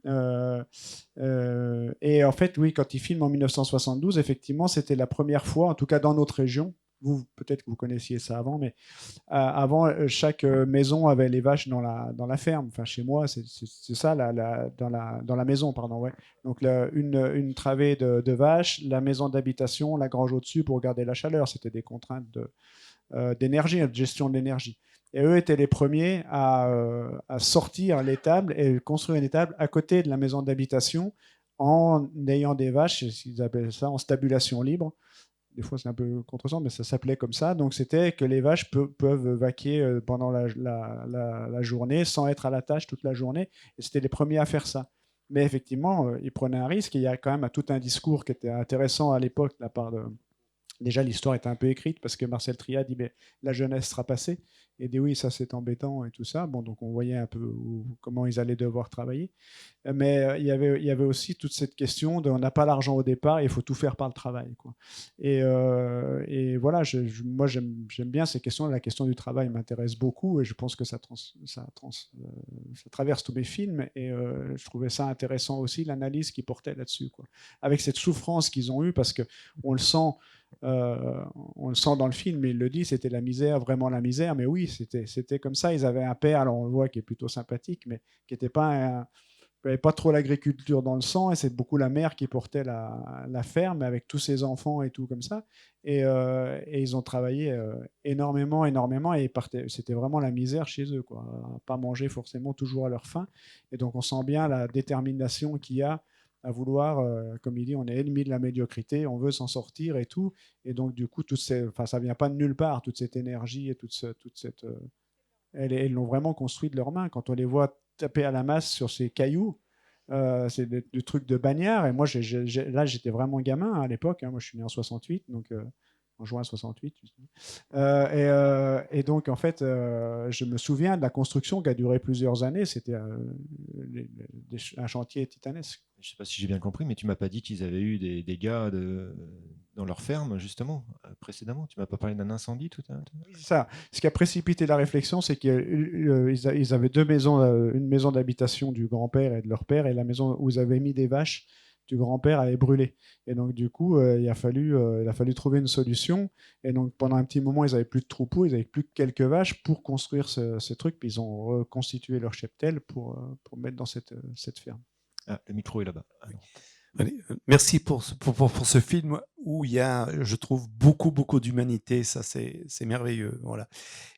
Et en fait, oui, quand il filme en 1972, effectivement, c'était la première fois, en tout cas dans notre région. Vous, peut-être que vous connaissiez ça avant, mais avant, chaque maison avait les vaches dans la ferme. Enfin, chez moi, c'est ça, dans la maison, pardon. Ouais. Donc, une travée de vaches, la maison d'habitation, la grange au-dessus pour garder la chaleur. C'était des contraintes d'énergie, de gestion de l'énergie. Et eux étaient les premiers à sortir l'étable et construire une étable à côté de la maison d'habitation en ayant des vaches, ils appellent ça en stabulation libre. Des fois c'est un peu contresens, mais ça s'appelait comme ça. Donc c'était que les vaches peuvent vaquer pendant la journée sans être à la tâche toute la journée. Et c'était les premiers à faire ça. Mais effectivement, ils prenaient un risque. Et il y a quand même tout un discours qui était intéressant à l'époque de la part de... Déjà, l'histoire est un peu écrite parce que Marcel Triat dit mais la jeunesse sera passée. Et dit oui, ça c'est embêtant et tout ça. Bon, donc on voyait un peu comment ils allaient devoir travailler. Mais il y avait aussi toute cette question de on n'a pas l'argent au départ, il faut tout faire par le travail, quoi. Et voilà, moi j'aime bien ces questions. La question du travail m'intéresse beaucoup et je pense que ça traverse tous mes films. Et je trouvais ça intéressant aussi, l'analyse qu'ils portaient là-dessus, quoi. Avec cette souffrance qu'ils ont eue, parce qu'on le sent. On le sent dans le film, il le dit, c'était la misère, vraiment la misère. Mais oui, c'était comme ça. Ils avaient un père, alors on le voit, qui est plutôt sympathique, mais qui n'était pas il n'y avait pas trop l'agriculture dans le sang, et c'est beaucoup la mère qui portait la ferme avec tous ses enfants et tout comme ça. Et ils ont travaillé énormément, et c'était vraiment la misère chez eux, quoi. Pas manger forcément toujours à leur faim. Et donc on sent bien la détermination qu'il y a à vouloir, comme il dit, on est ennemi de la médiocrité, on veut s'en sortir et tout. Et donc du coup, ça ne vient pas de nulle part, toute cette énergie et toute cette... Elles l'ont vraiment construit de leurs mains. Quand on les voit taper à la masse sur ces cailloux, c'est du truc de bagnard. Et moi, là, j'étais vraiment gamin à l'époque. Moi, je suis né en 68, donc en juin 68. Et donc, en fait, je me souviens de la construction qui a duré plusieurs années. C'était un chantier titanesque. Je ne sais pas si j'ai bien compris, mais tu m'as pas dit qu'ils avaient eu des dégâts dans leur ferme, justement, précédemment. Tu m'as pas parlé d'un incendie tout à l'heure. Ça. Ce qui a précipité la réflexion, c'est qu'ils avaient deux maisons, une maison d'habitation du grand-père et de leur père, et la maison où ils avaient mis des vaches du grand-père avait brûlé. Et donc, du coup, il a fallu trouver une solution. Et donc, pendant un petit moment, ils n'avaient plus de troupeaux, ils n'avaient plus que quelques vaches pour construire ce truc. Puis, ils ont reconstitué leur cheptel pour mettre dans cette ferme. Ah, le micro est là-bas. Allez, merci pour ce film où il y a, je trouve, beaucoup d'humanité. Ça, c'est merveilleux. Voilà.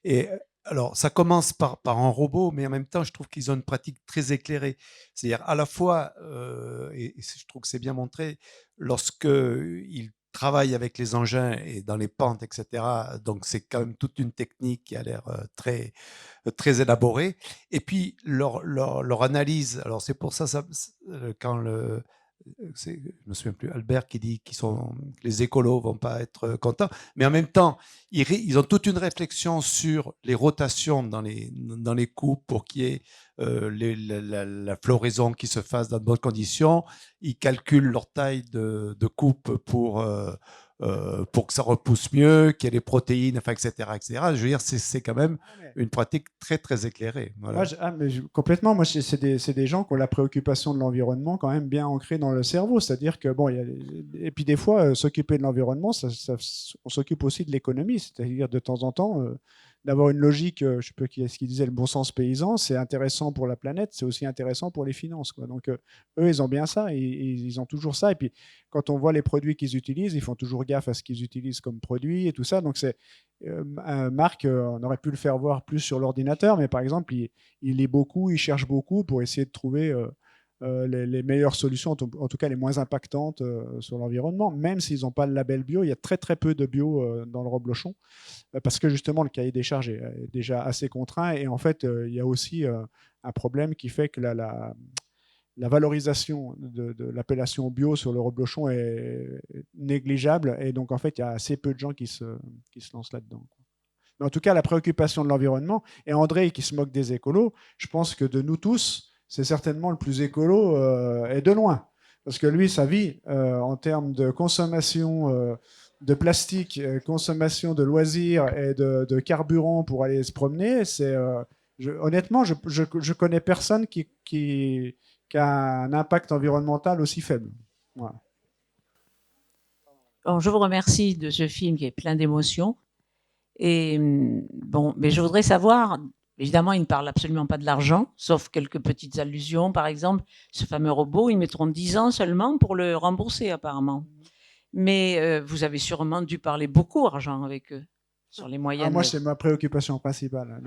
Et alors, ça commence par un robot, mais en même temps, je trouve qu'ils ont une pratique très éclairée. C'est-à-dire, à la fois, et je trouve que c'est bien montré, lorsqu'ils travaillent avec les engins et dans les pentes, etc. Donc, c'est quand même toute une technique qui a l'air très élaborée. Et puis, leur analyse, alors c'est pour ça quand je me souviens plus, Albert qui dit que les écolos vont pas être contents, mais en même temps, ils ont toute une réflexion sur les rotations dans les coupes pour qu'il y ait la floraison qui se fasse dans de bonnes conditions. Ils calculent leur taille de coupe pour que ça repousse mieux, qu'il y ait les protéines, enfin, etc., etc. Je veux dire, c'est quand même une pratique très éclairée. Voilà. Complètement. Moi, c'est des gens qui ont la préoccupation de l'environnement quand même bien ancrée dans le cerveau. C'est-à-dire que, bon, et puis des fois, s'occuper de l'environnement, on s'occupe aussi de l'économie. C'est-à-dire de temps en temps, d'avoir une logique, je ne sais pas qui est-ce qui disait, le bon sens paysan, c'est intéressant pour la planète, c'est aussi intéressant pour les finances, quoi. Donc, eux, ils ont bien ça, ils ont toujours ça. Et puis, quand on voit les produits qu'ils utilisent, ils font toujours gaffe à ce qu'ils utilisent comme produits et tout ça. Donc, Marc, on aurait pu le faire voir plus sur l'ordinateur, mais par exemple, il lit beaucoup, il cherche beaucoup pour essayer de trouver les meilleures solutions, en tout cas les moins impactantes sur l'environnement, même s'ils n'ont pas le label bio. Il y a très peu de bio dans le Roblochon, parce que justement le cahier des charges est déjà assez contraint, et en fait il y a aussi un problème qui fait que la valorisation de l'appellation bio sur le Roblochon est négligeable, et donc en fait il y a assez peu de gens qui se lancent là-dedans, quoi. Mais en tout cas, la préoccupation de l'environnement, et André qui se moque des écolos, je pense que de nous tous, c'est certainement le plus écolo et de loin. Parce que lui, sa vie, en termes de consommation de plastique, consommation de loisirs et de carburant pour aller se promener, honnêtement, je connais personne qui a un impact environnemental aussi faible. Voilà. Bon, je vous remercie de ce film qui est plein d'émotions. Et bon, mais je voudrais savoir, évidemment, il ne parle absolument pas de l'argent, sauf quelques petites allusions. Par exemple, ce fameux robot, ils mettront 10 ans seulement pour le rembourser, apparemment. Mais vous avez sûrement dû parler beaucoup argent avec eux, sur les moyens. Moi, c'est ma préoccupation principale.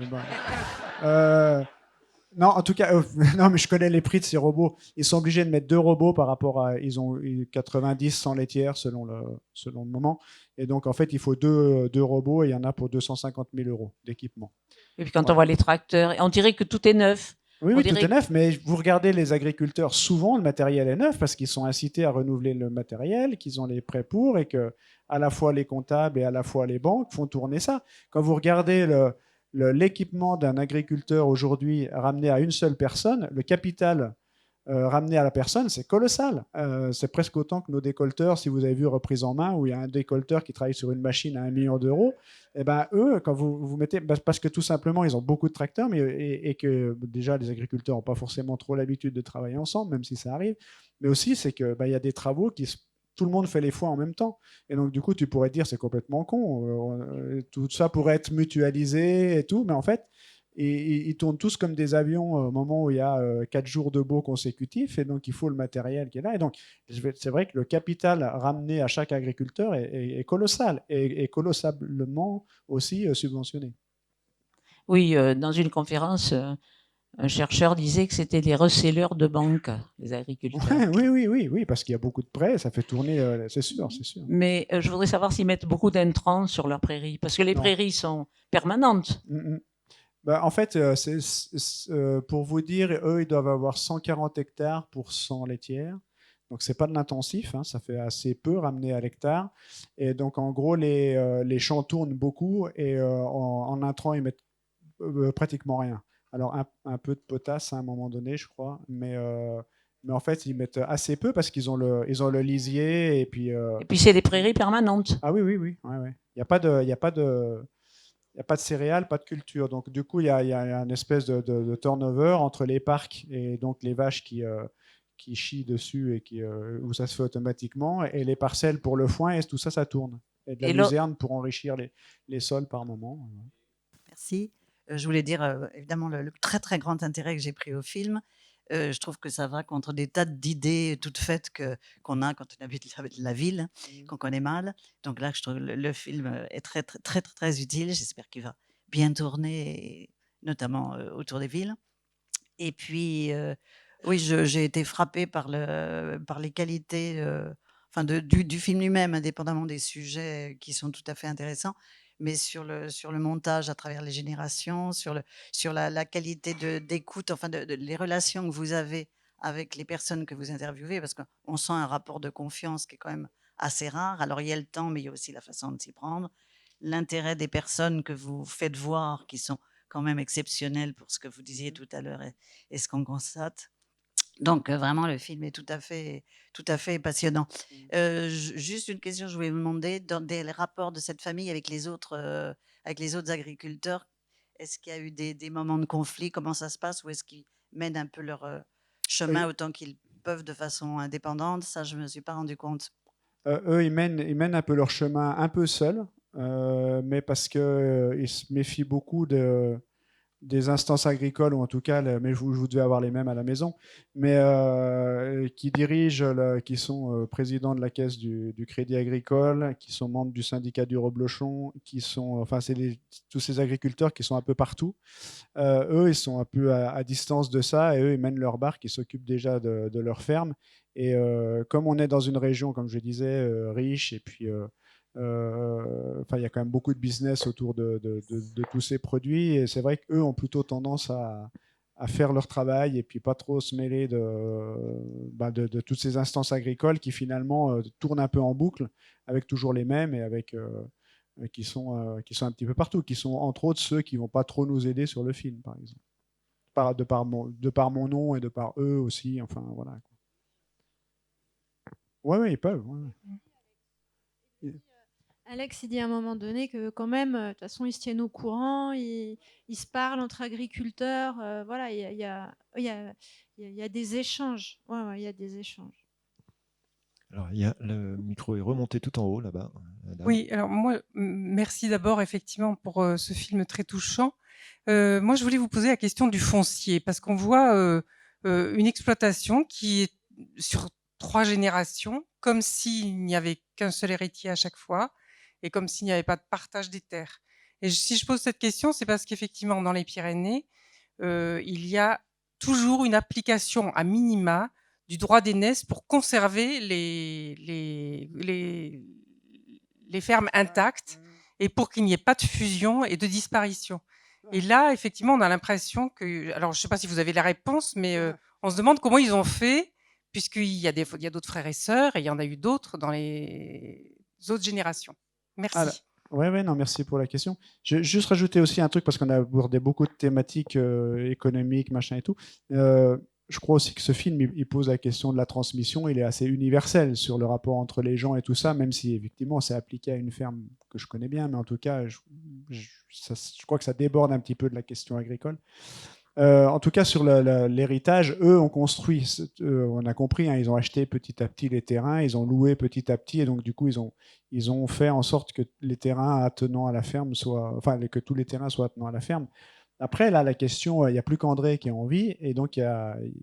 Non, en tout cas, non, mais je connais les prix de ces robots. Ils sont obligés de mettre 2 robots par rapport à. Ils ont 90, 100 laitières selon le moment. Et donc, en fait, il faut deux robots et il y en a pour 250 000 € d'équipement. Et puis, quand on voit les tracteurs, on dirait que tout est neuf. Oui, tout est neuf, mais vous regardez les agriculteurs, souvent le matériel est neuf parce qu'ils sont incités à renouveler le matériel, qu'ils ont les prêts pour et que à la fois les comptables et à la fois les banques font tourner ça. Quand vous regardez l'équipement d'un agriculteur aujourd'hui ramené à une seule personne, le capital ramené à la personne, c'est colossal. C'est presque autant que nos décolteurs, si vous avez vu Reprise en main, où il y a un décolteur qui travaille sur une machine à 1 million d'euros. Et ben eux, quand vous mettez, parce que tout simplement, ils ont beaucoup de tracteurs, et que déjà les agriculteurs n'ont pas forcément trop l'habitude de travailler ensemble, même si ça arrive. Mais aussi, c'est que il y a des travaux tout le monde fait les fois en même temps. Et donc, du coup, tu pourrais te dire, c'est complètement con. Tout ça pourrait être mutualisé et tout, mais en fait, ils tournent tous comme des avions au moment où il y a 4 jours de beau consécutifs, et donc il faut le matériel qui est là. Et donc, c'est vrai que le capital ramené à chaque agriculteur est colossal et colossablement aussi subventionné. Oui, dans une conférence, un chercheur disait que c'était des resellers de banque, les agriculteurs. Oui, parce qu'il y a beaucoup de prêts, ça fait tourner, c'est sûr. Mais je voudrais savoir s'ils mettent beaucoup d'intrants sur leurs prairies, parce que les prairies sont permanentes. En fait, pour vous dire, eux, ils doivent avoir 140 hectares pour 100 laitières. Donc, ce n'est pas de l'intensif, hein, ça fait assez peu ramené à l'hectare. Et donc, en gros, les champs tournent beaucoup et en intrants, ils mettent pratiquement rien. Alors, un peu de potasse à un moment donné, je crois, mais en fait, ils mettent assez peu parce qu'ils ont le lisier. Et puis, c'est des prairies permanentes. Ah oui. Il n'y a pas de céréales, pas de culture. Donc, du coup, il y a une espèce de turnover entre les parcs et donc les vaches qui chient dessus et où ça se fait automatiquement, et les parcelles pour le foin, et tout ça, ça tourne. Et de la luzerne pour enrichir les sols par moment. Merci. Je voulais dire, évidemment, le très, très grand intérêt que j'ai pris au film. Je trouve que ça va contre des tas d'idées toutes faites qu'on a quand on habite la ville, qu'on connaît mal. Donc là, je trouve le film est très, très, très, très utile. J'espère qu'il va bien tourner, notamment autour des villes. Et puis, oui, j'ai été frappée par les qualités du film lui-même, indépendamment des sujets qui sont tout à fait intéressants, mais sur le montage à travers les générations, sur la qualité d'écoute, les relations que vous avez avec les personnes que vous interviewez, parce qu'on sent un rapport de confiance qui est quand même assez rare. Alors, il y a le temps, mais il y a aussi la façon de s'y prendre. L'intérêt des personnes que vous faites voir, qui sont quand même exceptionnelles pour ce que vous disiez tout à l'heure et ce qu'on constate. Donc, vraiment, le film est tout à fait passionnant. Juste une question, je voulais vous demander, dans les rapports de cette famille avec les autres agriculteurs, est-ce qu'il y a eu des moments de conflit? Comment ça se passe? Ou est-ce qu'ils mènent un peu leur chemin autant qu'ils peuvent de façon indépendante? Ça, je ne me suis pas rendu compte. Eux, ils mènent un peu leur chemin un peu seuls, mais parce qu'ils se méfient beaucoup des instances agricoles, ou en tout cas, mais vous devez avoir les mêmes à la maison, mais qui dirigent, qui sont présidents de la caisse du Crédit Agricole, qui sont membres du syndicat du Reblochon, c'est tous ces agriculteurs qui sont un peu partout. Eux, ils sont un peu à distance de ça, et eux, ils mènent leur barque, ils s'occupent déjà de leur ferme. Et comme on est dans une région, comme je disais, riche, et puis il y a quand même beaucoup de business autour de tous ces produits, et c'est vrai qu'eux ont plutôt tendance à faire leur travail et puis pas trop se mêler de toutes ces instances agricoles qui finalement tournent un peu en boucle avec toujours les mêmes et avec qui sont un petit peu partout, qui sont entre autres ceux qui vont pas trop nous aider sur le film, par exemple. De par mon nom et de par eux aussi, enfin voilà. Ouais, ils peuvent. Ouais. Alex, il dit à un moment donné que quand même, de toute façon, ils se tiennent au courant, ils se parlent entre agriculteurs, voilà, il y a des échanges. Ouais, il y a des échanges. Alors, le micro est remonté tout en haut, là-bas. Oui, alors moi, merci d'abord effectivement pour ce film très touchant. Moi, je voulais vous poser la question du foncier, parce qu'on voit une exploitation qui est sur 3 générations, comme s'il n'y avait qu'un seul héritier à chaque fois, et comme s'il n'y avait pas de partage des terres. Et si je pose cette question, c'est parce qu'effectivement, dans les Pyrénées, il y a toujours une application à minima du droit d'aînesse pour conserver les fermes intactes et pour qu'il n'y ait pas de fusion et de disparition. Et là, effectivement, on a l'impression que... Alors, je ne sais pas si vous avez la réponse, mais on se demande comment ils ont fait, puisqu'il y a d'autres frères et sœurs, et il y en a eu d'autres dans les autres générations. Merci. Ouais, non, merci pour la question. Je vais juste rajouter aussi un truc, parce qu'on a abordé beaucoup de thématiques économiques, machin et tout. Je crois aussi que ce film, il pose la question de la transmission. Il est assez universel sur le rapport entre les gens et tout ça, même si effectivement c'est appliqué à une ferme que je connais bien, mais en tout cas, je crois que ça déborde un petit peu de la question agricole. En tout cas, sur l'héritage, eux ont construit, on a compris, hein, ils ont acheté petit à petit les terrains, ils ont loué petit à petit, et donc du coup, ils ont fait en sorte que les terrains attenants à la ferme que tous les terrains soient attenants à la ferme. Après, là, la question, il n'y a plus qu'André qui est en vie, et donc il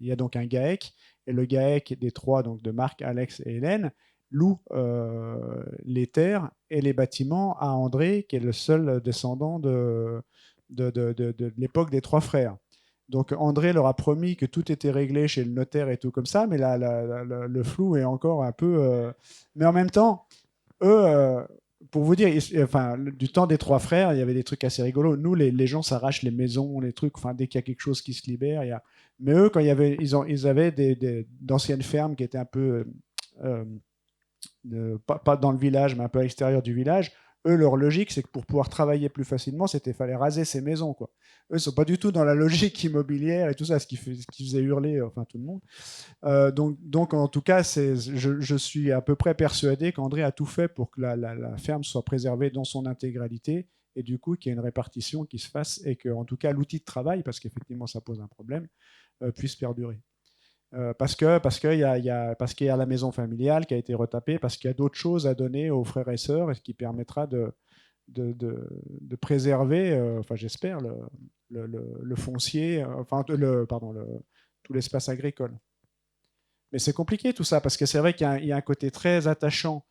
y a donc un GAEC, et le GAEC des 3, donc de Marc, Alex et Hélène, loue les terres et les bâtiments à André, qui est le seul descendant de l'époque des 3 frères. Donc André leur a promis que tout était réglé chez le notaire et tout comme ça, mais là, le flou est encore un peu... Mais en même temps, eux, pour vous dire, du temps des 3 frères, il y avait des trucs assez rigolos. Nous, les gens s'arrachent les maisons, les trucs, dès qu'il y a quelque chose qui se libère. Mais eux, quand ils avaient d'anciennes fermes qui étaient un peu... pas dans le village, mais un peu à l'extérieur du village. Eux, leur logique, c'est que pour pouvoir travailler plus facilement, fallait raser ces maisons, quoi. Eux, ils sont pas du tout dans la logique immobilière et tout ça, ce qui faisait hurler tout le monde. Donc, en tout cas, je suis à peu près persuadé qu'André a tout fait pour que la ferme soit préservée dans son intégralité, et du coup, qu'il y ait une répartition qui se fasse, et que, en tout cas, l'outil de travail, parce qu'effectivement, ça pose un problème, puisse perdurer. Parce qu'il y a la maison familiale qui a été retapée, parce qu'il y a d'autres choses à donner aux frères et sœurs, et ce qui permettra de préserver, j'espère, le foncier, tout l'espace agricole. Mais c'est compliqué tout ça, parce que c'est vrai qu'il y a un côté très attachant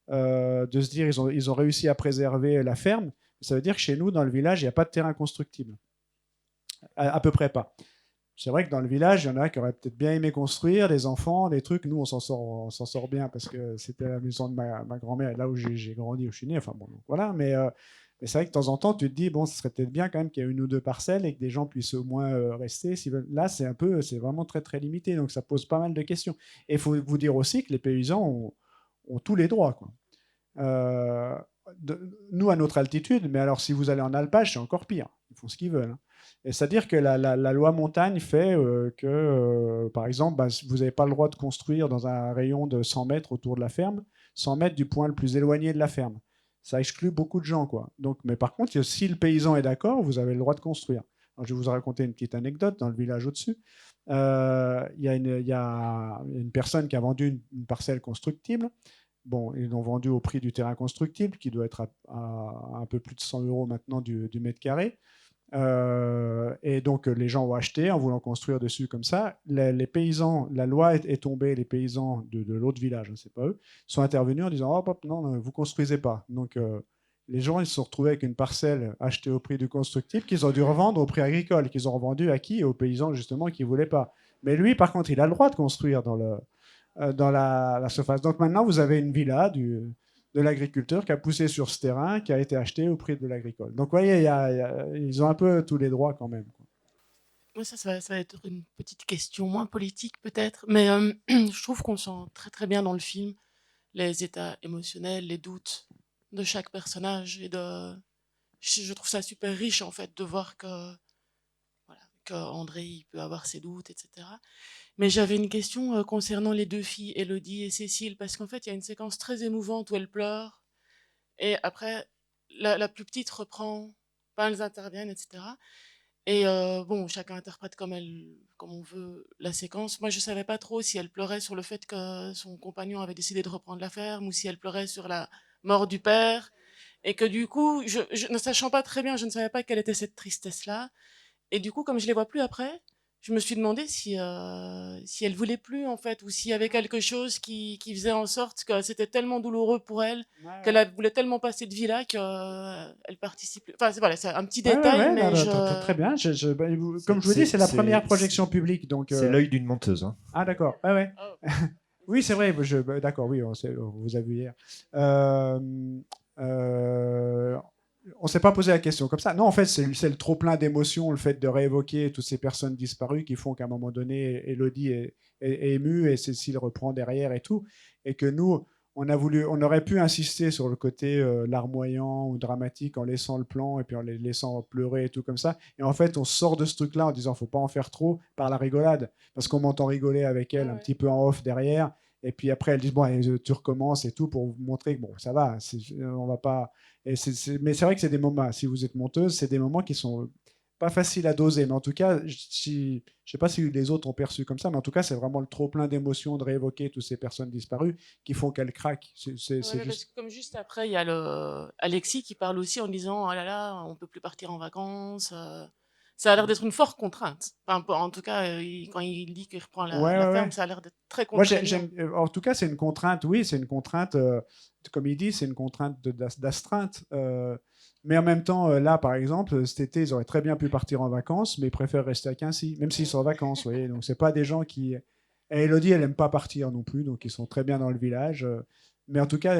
de se dire ils ont réussi à préserver la ferme. Ça veut dire que chez nous, dans le village, il n'y a pas de terrain constructible. À peu près pas. C'est vrai que dans le village, il y en a qui auraient peut-être bien aimé construire, des enfants, des trucs. Nous, on s'en sort bien parce que c'était la maison de ma grand-mère, là où j'ai grandi, où je suis né. Enfin bon, donc voilà. Mais c'est vrai que de temps en temps, tu te dis, bon, ce serait peut-être bien quand même qu'il y ait 1 ou 2 parcelles et que des gens puissent au moins rester. Là, c'est vraiment très très limité. Donc ça pose pas mal de questions. Et il faut vous dire aussi que les paysans ont tous les droits, quoi. Nous, à notre altitude, mais alors si vous allez en alpage, c'est encore pire. Ils font ce qu'ils veulent, hein. Et c'est-à-dire que la loi montagne fait que, par exemple, vous n'avez pas le droit de construire dans un rayon de 100 mètres autour de la ferme, 100 mètres du point le plus éloigné de la ferme. Ça exclut beaucoup de gens, quoi. Donc, mais par contre, si le paysan est d'accord, vous avez le droit de construire. Alors, je vais vous raconter une petite anecdote. Dans le village au-dessus, il y a une personne qui a vendu une parcelle constructible. Bon, ils l'ont vendu au prix du terrain constructible, qui doit être à un peu plus de 100 € maintenant du mètre carré. Et donc les gens ont acheté en voulant construire dessus comme ça. Les paysans, la loi est tombée, les paysans de l'autre village, c'est pas eux, sont intervenus en disant oh, non, vous construisez pas. Donc les gens ils se sont retrouvés avec une parcelle achetée au prix du constructible qu'ils ont dû revendre au prix agricole, qu'ils ont revendu à qui? Aux paysans justement qui voulaient pas. Mais lui par contre il a le droit de construire dans la surface. Donc maintenant vous avez une villa de l'agriculteur qui a poussé sur ce terrain, qui a été acheté au prix de l'agricole. Donc, vous voyez, ils ont un peu tous les droits quand même, quoi. Oui, ça va être une petite question moins politique peut-être, mais je trouve qu'on sent très très bien dans le film les états émotionnels, les doutes de chaque personnage je trouve ça super riche en fait de voir que André il peut avoir ses doutes, etc. Mais j'avais une question concernant les deux filles, Élodie et Cécile, parce qu'en fait il y a une séquence très émouvante où elles pleurent et après la plus petite reprend, enfin, elles interviennent, etc. Et bon, chacun interprète comme on veut la séquence. Moi, je savais pas trop si elle pleurait sur le fait que son compagnon avait décidé de reprendre la ferme ou si elle pleurait sur la mort du père. Et que du coup, ne sachant pas très bien, je ne savais pas quelle était cette tristesse-là. Et du coup, comme je les vois plus après, je me suis demandé si elle voulait plus, en fait, ou s'il y avait quelque chose qui faisait en sorte que c'était tellement douloureux pour elle, qu'elle voulait tellement pas cette vie-là qu'elle participe. Enfin, voilà, c'est un petit détail, mais non, très bien. Comme je vous dis, c'est la première projection publique. Donc, c'est l'œil d'une menteuse. Hein. Ah, d'accord. Ouais. Oui, c'est vrai. D'accord, oui, on vous a vu hier. On s'est pas posé la question comme ça. Non, en fait, c'est le trop-plein d'émotions, le fait de réévoquer toutes ces personnes disparues qui font qu'à un moment donné, Élodie est émue et Cécile reprend derrière et tout. Et que nous, on aurait pu insister sur le côté larmoyant ou dramatique en laissant le plan et puis en les laissant pleurer et tout comme ça. Et en fait, on sort de ce truc-là en disant faut pas en faire trop par la rigolade. Parce qu'on m'entend rigoler avec elle un petit peu en off derrière. Et puis après, elle dit bon, allez, tu recommences et tout pour vous montrer que bon, ça va, on va pas. Mais c'est vrai que c'est des moments, si vous êtes monteuse, c'est des moments qui sont pas faciles à doser. Mais en tout cas, je sais pas si les autres ont perçu comme ça, mais en tout cas, c'est vraiment le trop plein d'émotions de réévoquer toutes ces personnes disparues qui font qu'elles craquent. Parce que comme juste après, il y a Alexis qui parle aussi en disant oh là là, on peut plus partir en vacances. Ça a l'air d'être une forte contrainte. Enfin, en tout cas, quand il dit qu'il reprend la ferme, ça a l'air d'être très contraignant. En tout cas, c'est une contrainte, oui, c'est une contrainte, comme il dit, c'est une contrainte d'astreinte. Mais en même temps, là, par exemple, cet été, ils auraient très bien pu partir en vacances, mais ils préfèrent rester à Quincy, même s'ils sont en vacances, vous voyez. Donc, c'est pas des gens qui... Et Élodie, elle n'aime pas partir non plus, donc ils sont très bien dans le village. Mais en tout cas,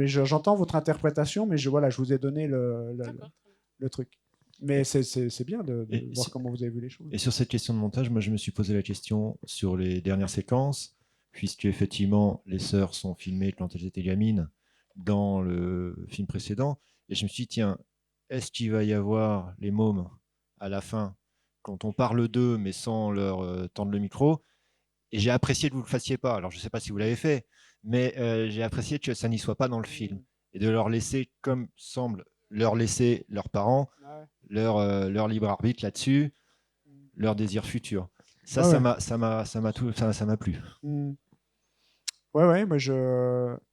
j'entends votre interprétation, mais je vous ai donné le truc. Mais c'est bien de voir comment vous avez vu les choses. Et sur cette question de montage, moi je me suis posé la question sur les dernières séquences, puisque effectivement les sœurs sont filmées quand elles étaient gamines dans le film précédent. Et je me suis dit, tiens, est-ce qu'il va y avoir les mômes à la fin, quand on parle d'eux, mais sans leur tendre le micro? Et j'ai apprécié que vous ne le fassiez pas. Alors je ne sais pas si vous l'avez fait, mais j'ai apprécié que ça n'y soit pas dans le film. Et de leur laisser, comme semble leur laisser leurs parents, leur libre arbitre là-dessus, leur désir futur. Ça, ça m'a plu. Ouais, moi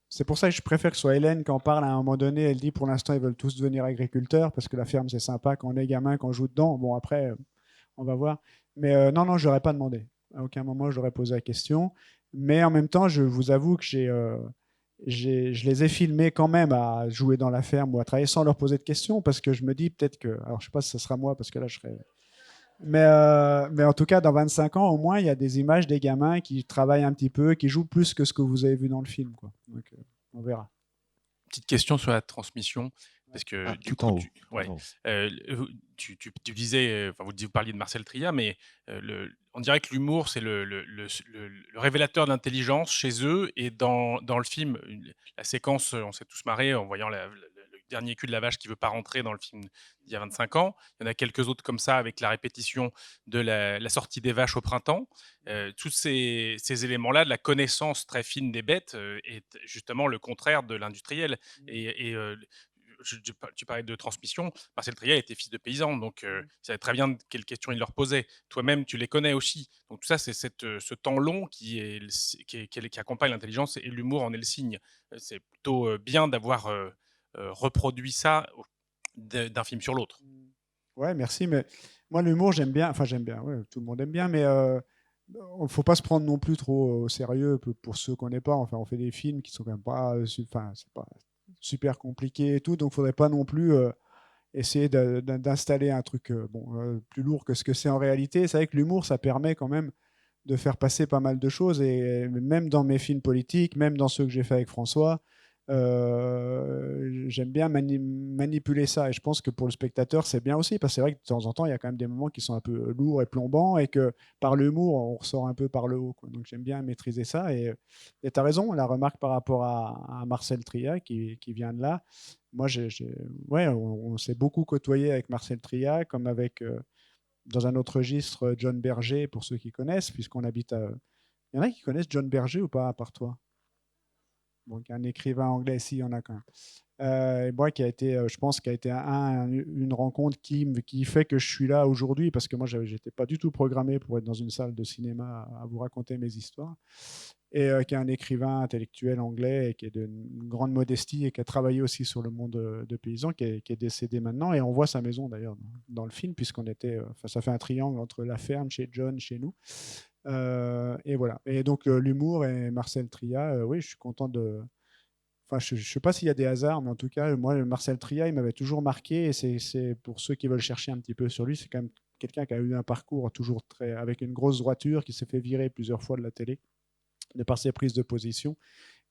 c'est pour ça que je préfère que ce soit Hélène qui en parle à un moment donné. Elle dit pour l'instant ils veulent tous devenir agriculteurs parce que la ferme c'est sympa quand on est gamin, quand on joue dedans. Bon après on va voir. Mais non, je n'aurais pas demandé. À aucun moment je leur ai posé la question. Mais en même temps, je vous avoue que je les ai filmés quand même à jouer dans la ferme ou à travailler sans leur poser de questions parce que je me dis peut-être que... Alors je sais pas si ce sera moi parce que là je serais... Mais en tout cas, dans 25 ans, au moins, il y a des images des gamins qui travaillent un petit peu, qui jouent plus que ce que vous avez vu dans le film, quoi. Donc, on verra. Petite question sur la transmission. Parce que du coup, tu disais, vous parliez de Marcel Tria, mais on dirait que l'humour, c'est le révélateur d'intelligence chez eux. Et dans le film, la séquence, on s'est tous marrés en voyant le dernier cul de la vache qui veut pas rentrer dans le film d'il y a 25 ans. Il y en a quelques autres comme ça avec la répétition de la sortie des vaches au printemps. Tous ces éléments-là, de la connaissance très fine des bêtes, est justement le contraire de l'industriel. Tu parlais de transmission. Marcel Tria était fils de paysan, donc il savait très bien quelles questions il leur posait. Toi-même, tu les connais aussi. Donc tout ça, c'est ce temps long qui accompagne l'intelligence, et l'humour en est le signe. C'est plutôt bien d'avoir reproduit ça d'un film sur l'autre. Ouais, merci. Mais moi, l'humour, j'aime bien. Enfin, j'aime bien. Ouais, tout le monde aime bien, mais il ne faut pas se prendre non plus trop au sérieux pour ceux qu'on n'est pas. Enfin, on fait des films qui sont quand même pas. Enfin, c'est pas super compliqué et tout, donc il ne faudrait pas non plus essayer d'installer un truc plus lourd que ce que c'est en réalité. C'est vrai que l'humour, ça permet quand même de faire passer pas mal de choses, et même dans mes films politiques, même dans ceux que j'ai fait avec François, J'aime bien manipuler ça, et je pense que pour le spectateur c'est bien aussi, parce que c'est vrai que de temps en temps il y a quand même des moments qui sont un peu lourds et plombants, et que par l'humour on ressort un peu par le haut, quoi. Donc j'aime bien maîtriser ça, et tu as raison, la remarque par rapport à Marcel Tria qui vient de là. Moi ouais, on s'est beaucoup côtoyé avec Marcel Tria, comme avec dans un autre registre John Berger, pour ceux qui connaissent, puisqu'on habite à... Il y en a qui connaissent John Berger ou pas, à part toi? Bon, un écrivain anglais, si, il y en a quand même. Et moi, qui a été, je pense, qui a été une rencontre qui fait que je suis là aujourd'hui, parce que moi, j'étais pas du tout programmé pour être dans une salle de cinéma à vous raconter mes histoires. Et qui est un écrivain intellectuel anglais, et qui est d'une grande modestie, et qui a travaillé aussi sur le monde de paysans, qui est décédé maintenant. Et on voit sa maison d'ailleurs dans le film, puisqu'on était, ça fait un triangle entre la ferme, chez John, chez nous. Et voilà. Et donc l'humour et Marcel Tria, oui, je suis content de... Enfin, je ne sais pas s'il y a des hasards, mais en tout cas, moi, Marcel Tria, il m'avait toujours marqué. Et c'est pour ceux qui veulent chercher un petit peu sur lui, c'est quand même quelqu'un qui a eu un parcours toujours avec une grosse droiture, qui s'est fait virer plusieurs fois de la télé, de par ses prises de position,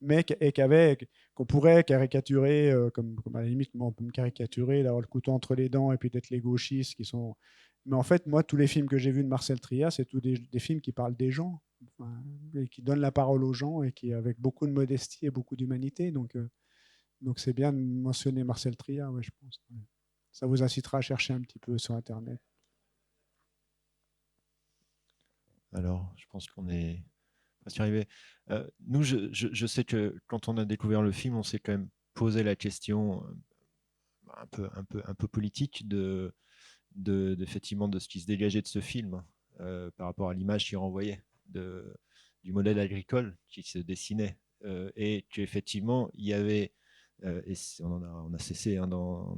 mais qu'on pourrait caricaturer, comme à la limite, moi, on peut me caricaturer, d'avoir le couteau entre les dents et puis d'être les gauchistes qui sont... Mais en fait, moi, tous les films que j'ai vus de Marcel Tria, c'est tous des films qui parlent des gens, et qui donnent la parole aux gens, et qui avec beaucoup de modestie et beaucoup d'humanité. Donc c'est bien de mentionner Marcel Tria, ouais, je pense. Ouais. Ça vous incitera à chercher un petit peu sur Internet. Alors, je pense qu'on est presque arrivé. Nous, je sais que quand on a découvert le film, on s'est quand même posé la question un peu politique effectivement de ce qui se dégageait de ce film par rapport à l'image qu'il renvoyait du modèle agricole qui se dessinait, et qu'effectivement il y avait et on a cessé d'en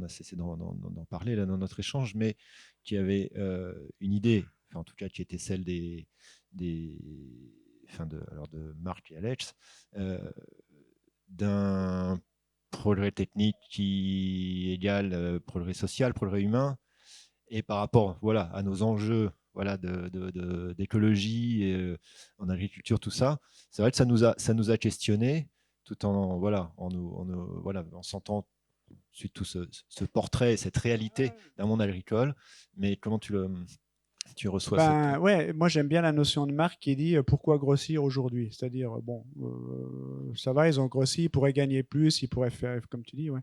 parler là dans notre échange, mais qu'il y avait une idée, enfin, en tout cas qui était celle de Marc et Alex, d'un progrès technique qui égale progrès social, progrès humain. Et par rapport, voilà, à nos enjeux, voilà, d'écologie, en agriculture, tout ça, c'est vrai que ça nous a questionné, tout en, voilà, en sentant ensuite tout ce portrait, cette réalité d'un monde agricole. Mais comment tu reçois Ouais, moi j'aime bien la notion de Marc qui dit pourquoi grossir aujourd'hui. C'est-à-dire, bon, ça va, ils ont grossi, ils pourraient gagner plus, ils pourraient faire, comme tu dis, ouais.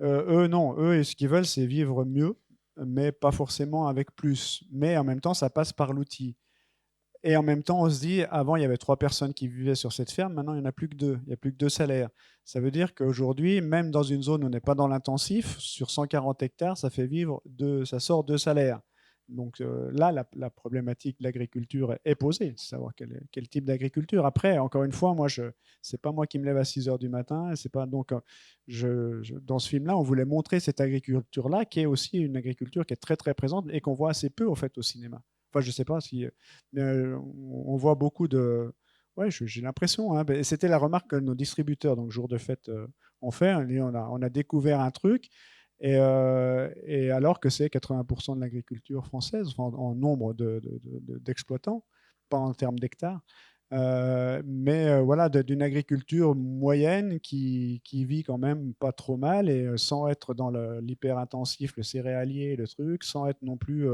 Eux, non, eux, ce qu'ils veulent, c'est vivre mieux, mais pas forcément avec plus. Mais en même temps, ça passe par l'outil. Et en même temps, on se dit, avant, il y avait 3 personnes qui vivaient sur cette ferme, maintenant, il n'y en a plus que 2. Il n'y a plus que 2 salaires. Ça veut dire qu'aujourd'hui, même dans une zone où on n'est pas dans l'intensif, sur 140 hectares, ça fait vivre ça sort 2 salaires. Donc là, la problématique de l'agriculture est posée, c'est savoir quel type d'agriculture. Après, encore une fois, moi, c'est pas moi qui me lève à 6 heures du matin. C'est pas, donc, dans ce film-là, on voulait montrer cette agriculture-là, qui est aussi une agriculture qui est très, très présente et qu'on voit assez peu, au fait, au cinéma. Enfin, je sais pas si... Mais on voit beaucoup de... Ouais, j'ai l'impression. Hein, c'était la remarque que nos distributeurs, donc Jour de Fête, ont fait. On a découvert un truc... Et alors que c'est 80% de l'agriculture française, en nombre d'exploitants, pas en termes d'hectares, mais voilà, d'une agriculture moyenne qui vit quand même pas trop mal, et sans être dans l'hyper-intensif, le céréalier, le truc, sans être non plus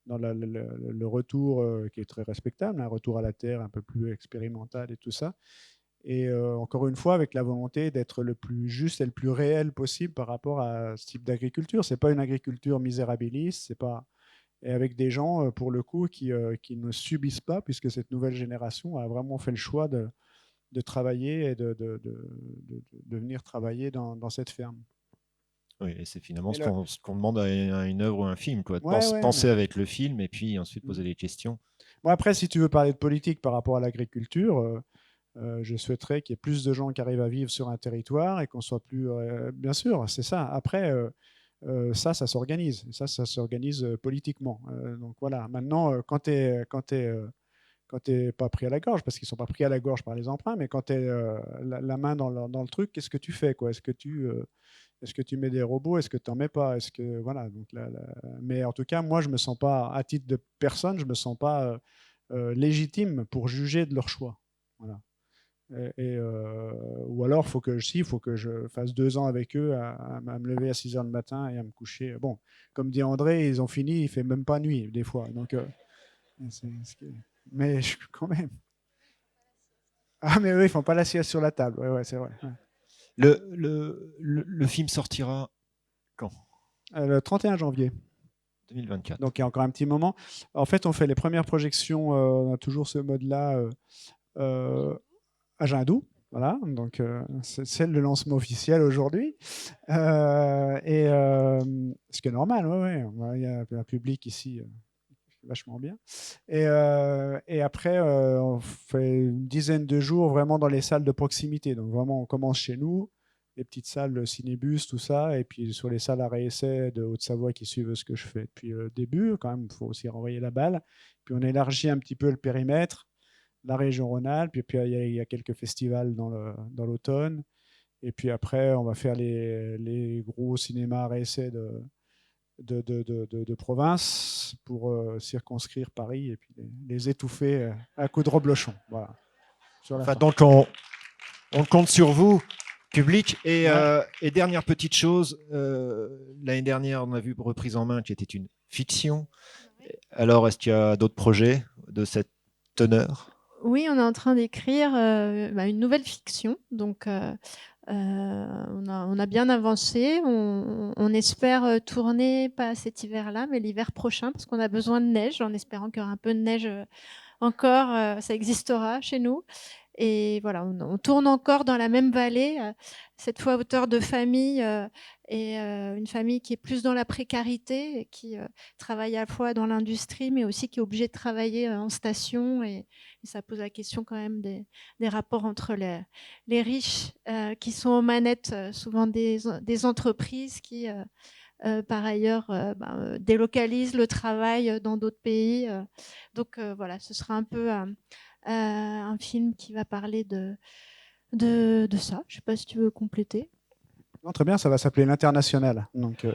dans le retour qui est très respectable, un retour à la terre un peu plus expérimental et tout ça. Et encore une fois, avec la volonté d'être le plus juste et le plus réel possible par rapport à ce type d'agriculture. Ce n'est pas une agriculture misérabiliste, c'est pas... Et avec des gens, pour le coup, qui ne subissent pas, puisque cette nouvelle génération a vraiment fait le choix de travailler et de venir travailler dans cette ferme. Oui, et c'est finalement ce qu'on demande à une œuvre ou un film, quoi. Ouais, Penser avec le film et puis ensuite poser des questions. Bon, après, si tu veux parler de politique par rapport à l'agriculture... je souhaiterais qu'il y ait plus de gens qui arrivent à vivre sur un territoire et qu'on soit plus... bien sûr, c'est ça. Après, ça s'organise. Ça s'organise politiquement. Donc voilà. Maintenant, quand tu n'es pas pris à la gorge, parce qu'ils ne sont pas pris à la gorge par les emprunts, mais quand tu es la main dans le truc, qu'est-ce que tu fais, quoi? Est-ce que tu mets des robots? Est-ce que tu n'en mets pas? Voilà. Donc mais en tout cas, moi, je ne me sens pas, à titre de personne, je ne me sens pas légitime pour juger de leur choix. Voilà. Ou alors, il faut que je fasse 2 ans avec eux à me lever à 6 heures le matin et à me coucher. Bon, comme dit André, ils ont fini, il ne fait même pas nuit des fois. Donc, mais quand même. Ah, mais eux, ils ne font pas la sieste sur la table. Ouais, c'est vrai. Ouais. Le film sortira quand? Le 31 janvier. 2024. Donc il y a encore un petit moment. En fait, on fait les premières projections, on a toujours ce mode-là à Jindou. Voilà, donc c'est le lancement officiel aujourd'hui. Ce qui est normal, ouais. Il y a un public ici vachement bien. Et après, on fait une dizaine de jours vraiment dans les salles de proximité. Donc vraiment, on commence chez nous, les petites salles, le Cinébus, tout ça, et puis sur les salles à réessai de Haute-Savoie qui suivent ce que je fais depuis le début. Quand même, il faut aussi renvoyer la balle. Puis on élargit un petit peu le périmètre, la région Rhône-Alpes, et puis il y a quelques festivals dans l'automne. Et puis après, on va faire les gros cinémas à réessai de province pour circonscrire Paris et puis les étouffer à coups de reblochon. Voilà. Donc on compte sur vous, public. Et dernière petite chose, l'année dernière, on a vu Reprise en main qui était une fiction. Alors, est-ce qu'il y a d'autres projets de cette teneur? Oui, on est en train d'écrire une nouvelle fiction. Donc, on a bien avancé. On espère tourner pas cet hiver-là, mais l'hiver prochain, parce qu'on a besoin de neige, en espérant qu'il y aura un peu de neige encore. Ça existera chez nous. Et voilà, on tourne encore dans la même vallée, cette fois à hauteur de famille, et une famille qui est plus dans la précarité, et qui travaille à la fois dans l'industrie, mais aussi qui est obligée de travailler en station. Et ça pose la question quand même des rapports entre les riches qui sont aux manettes, souvent des entreprises qui, par ailleurs, délocalisent le travail dans d'autres pays. Donc voilà, ce sera un peu un film qui va parler de ça. Je ne sais pas si tu veux compléter. Non, très bien, ça va s'appeler l'International. Donc,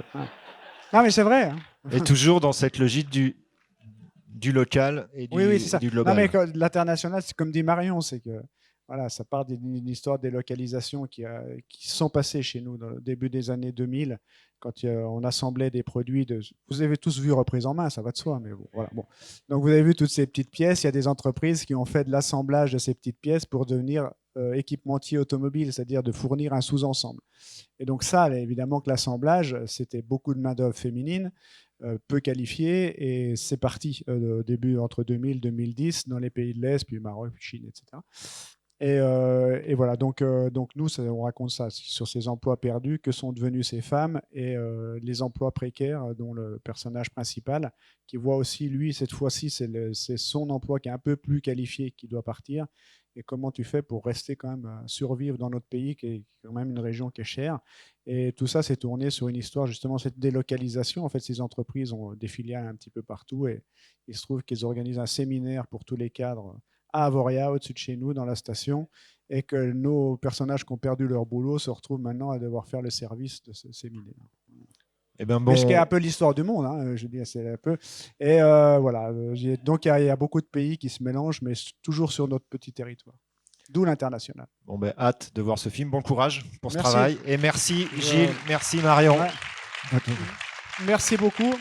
non, mais c'est vrai. Hein. Et toujours dans cette logique du local et oui, c'est ça. du global. Non, mais l'International, c'est comme dit Marion, c'est que voilà, ça part d'une histoire de délocalisation qui sont passées chez nous au début des années 2000, quand on assemblait des produits. Vous avez tous vu Reprise en main, ça va de soi. Mais bon, voilà, bon. Donc vous avez vu toutes ces petites pièces. Il y a des entreprises qui ont fait de l'assemblage de ces petites pièces pour devenir équipementier automobile, c'est-à-dire de fournir un sous-ensemble. Et donc ça, évidemment que l'assemblage, c'était beaucoup de main-d'œuvre féminine, peu qualifiée, et c'est parti au début entre 2000 et 2010 dans les pays de l'Est, puis Maroc, puis Chine, etc. Et voilà, donc nous, on raconte ça sur ces emplois perdus, que sont devenus ces femmes, et les emplois précaires, dont le personnage principal, qui voit aussi, lui, cette fois-ci, c'est son emploi qui est un peu plus qualifié qui doit partir. Et comment tu fais pour rester quand même, survivre dans notre pays, qui est quand même une région qui est chère. Et tout ça, c'est tourné sur une histoire, justement, cette délocalisation. En fait, ces entreprises ont des filiales un petit peu partout, et il se trouve qu'ils organisent un séminaire pour tous les cadres à Avoria, au-dessus de chez nous, dans la station, et que nos personnages qui ont perdu leur boulot se retrouvent maintenant à devoir faire le service de ce séminaire. Et ben bon. Mais ce qui est un peu l'histoire du monde, hein, je dis, c'est un peu. Et voilà, donc il y a beaucoup de pays qui se mélangent, mais toujours sur notre petit territoire. D'où l'International. Bon, ben, hâte de voir ce film. Bon courage pour ce Merci. travail. Et merci Gilles, merci Marion. Ouais. Merci beaucoup.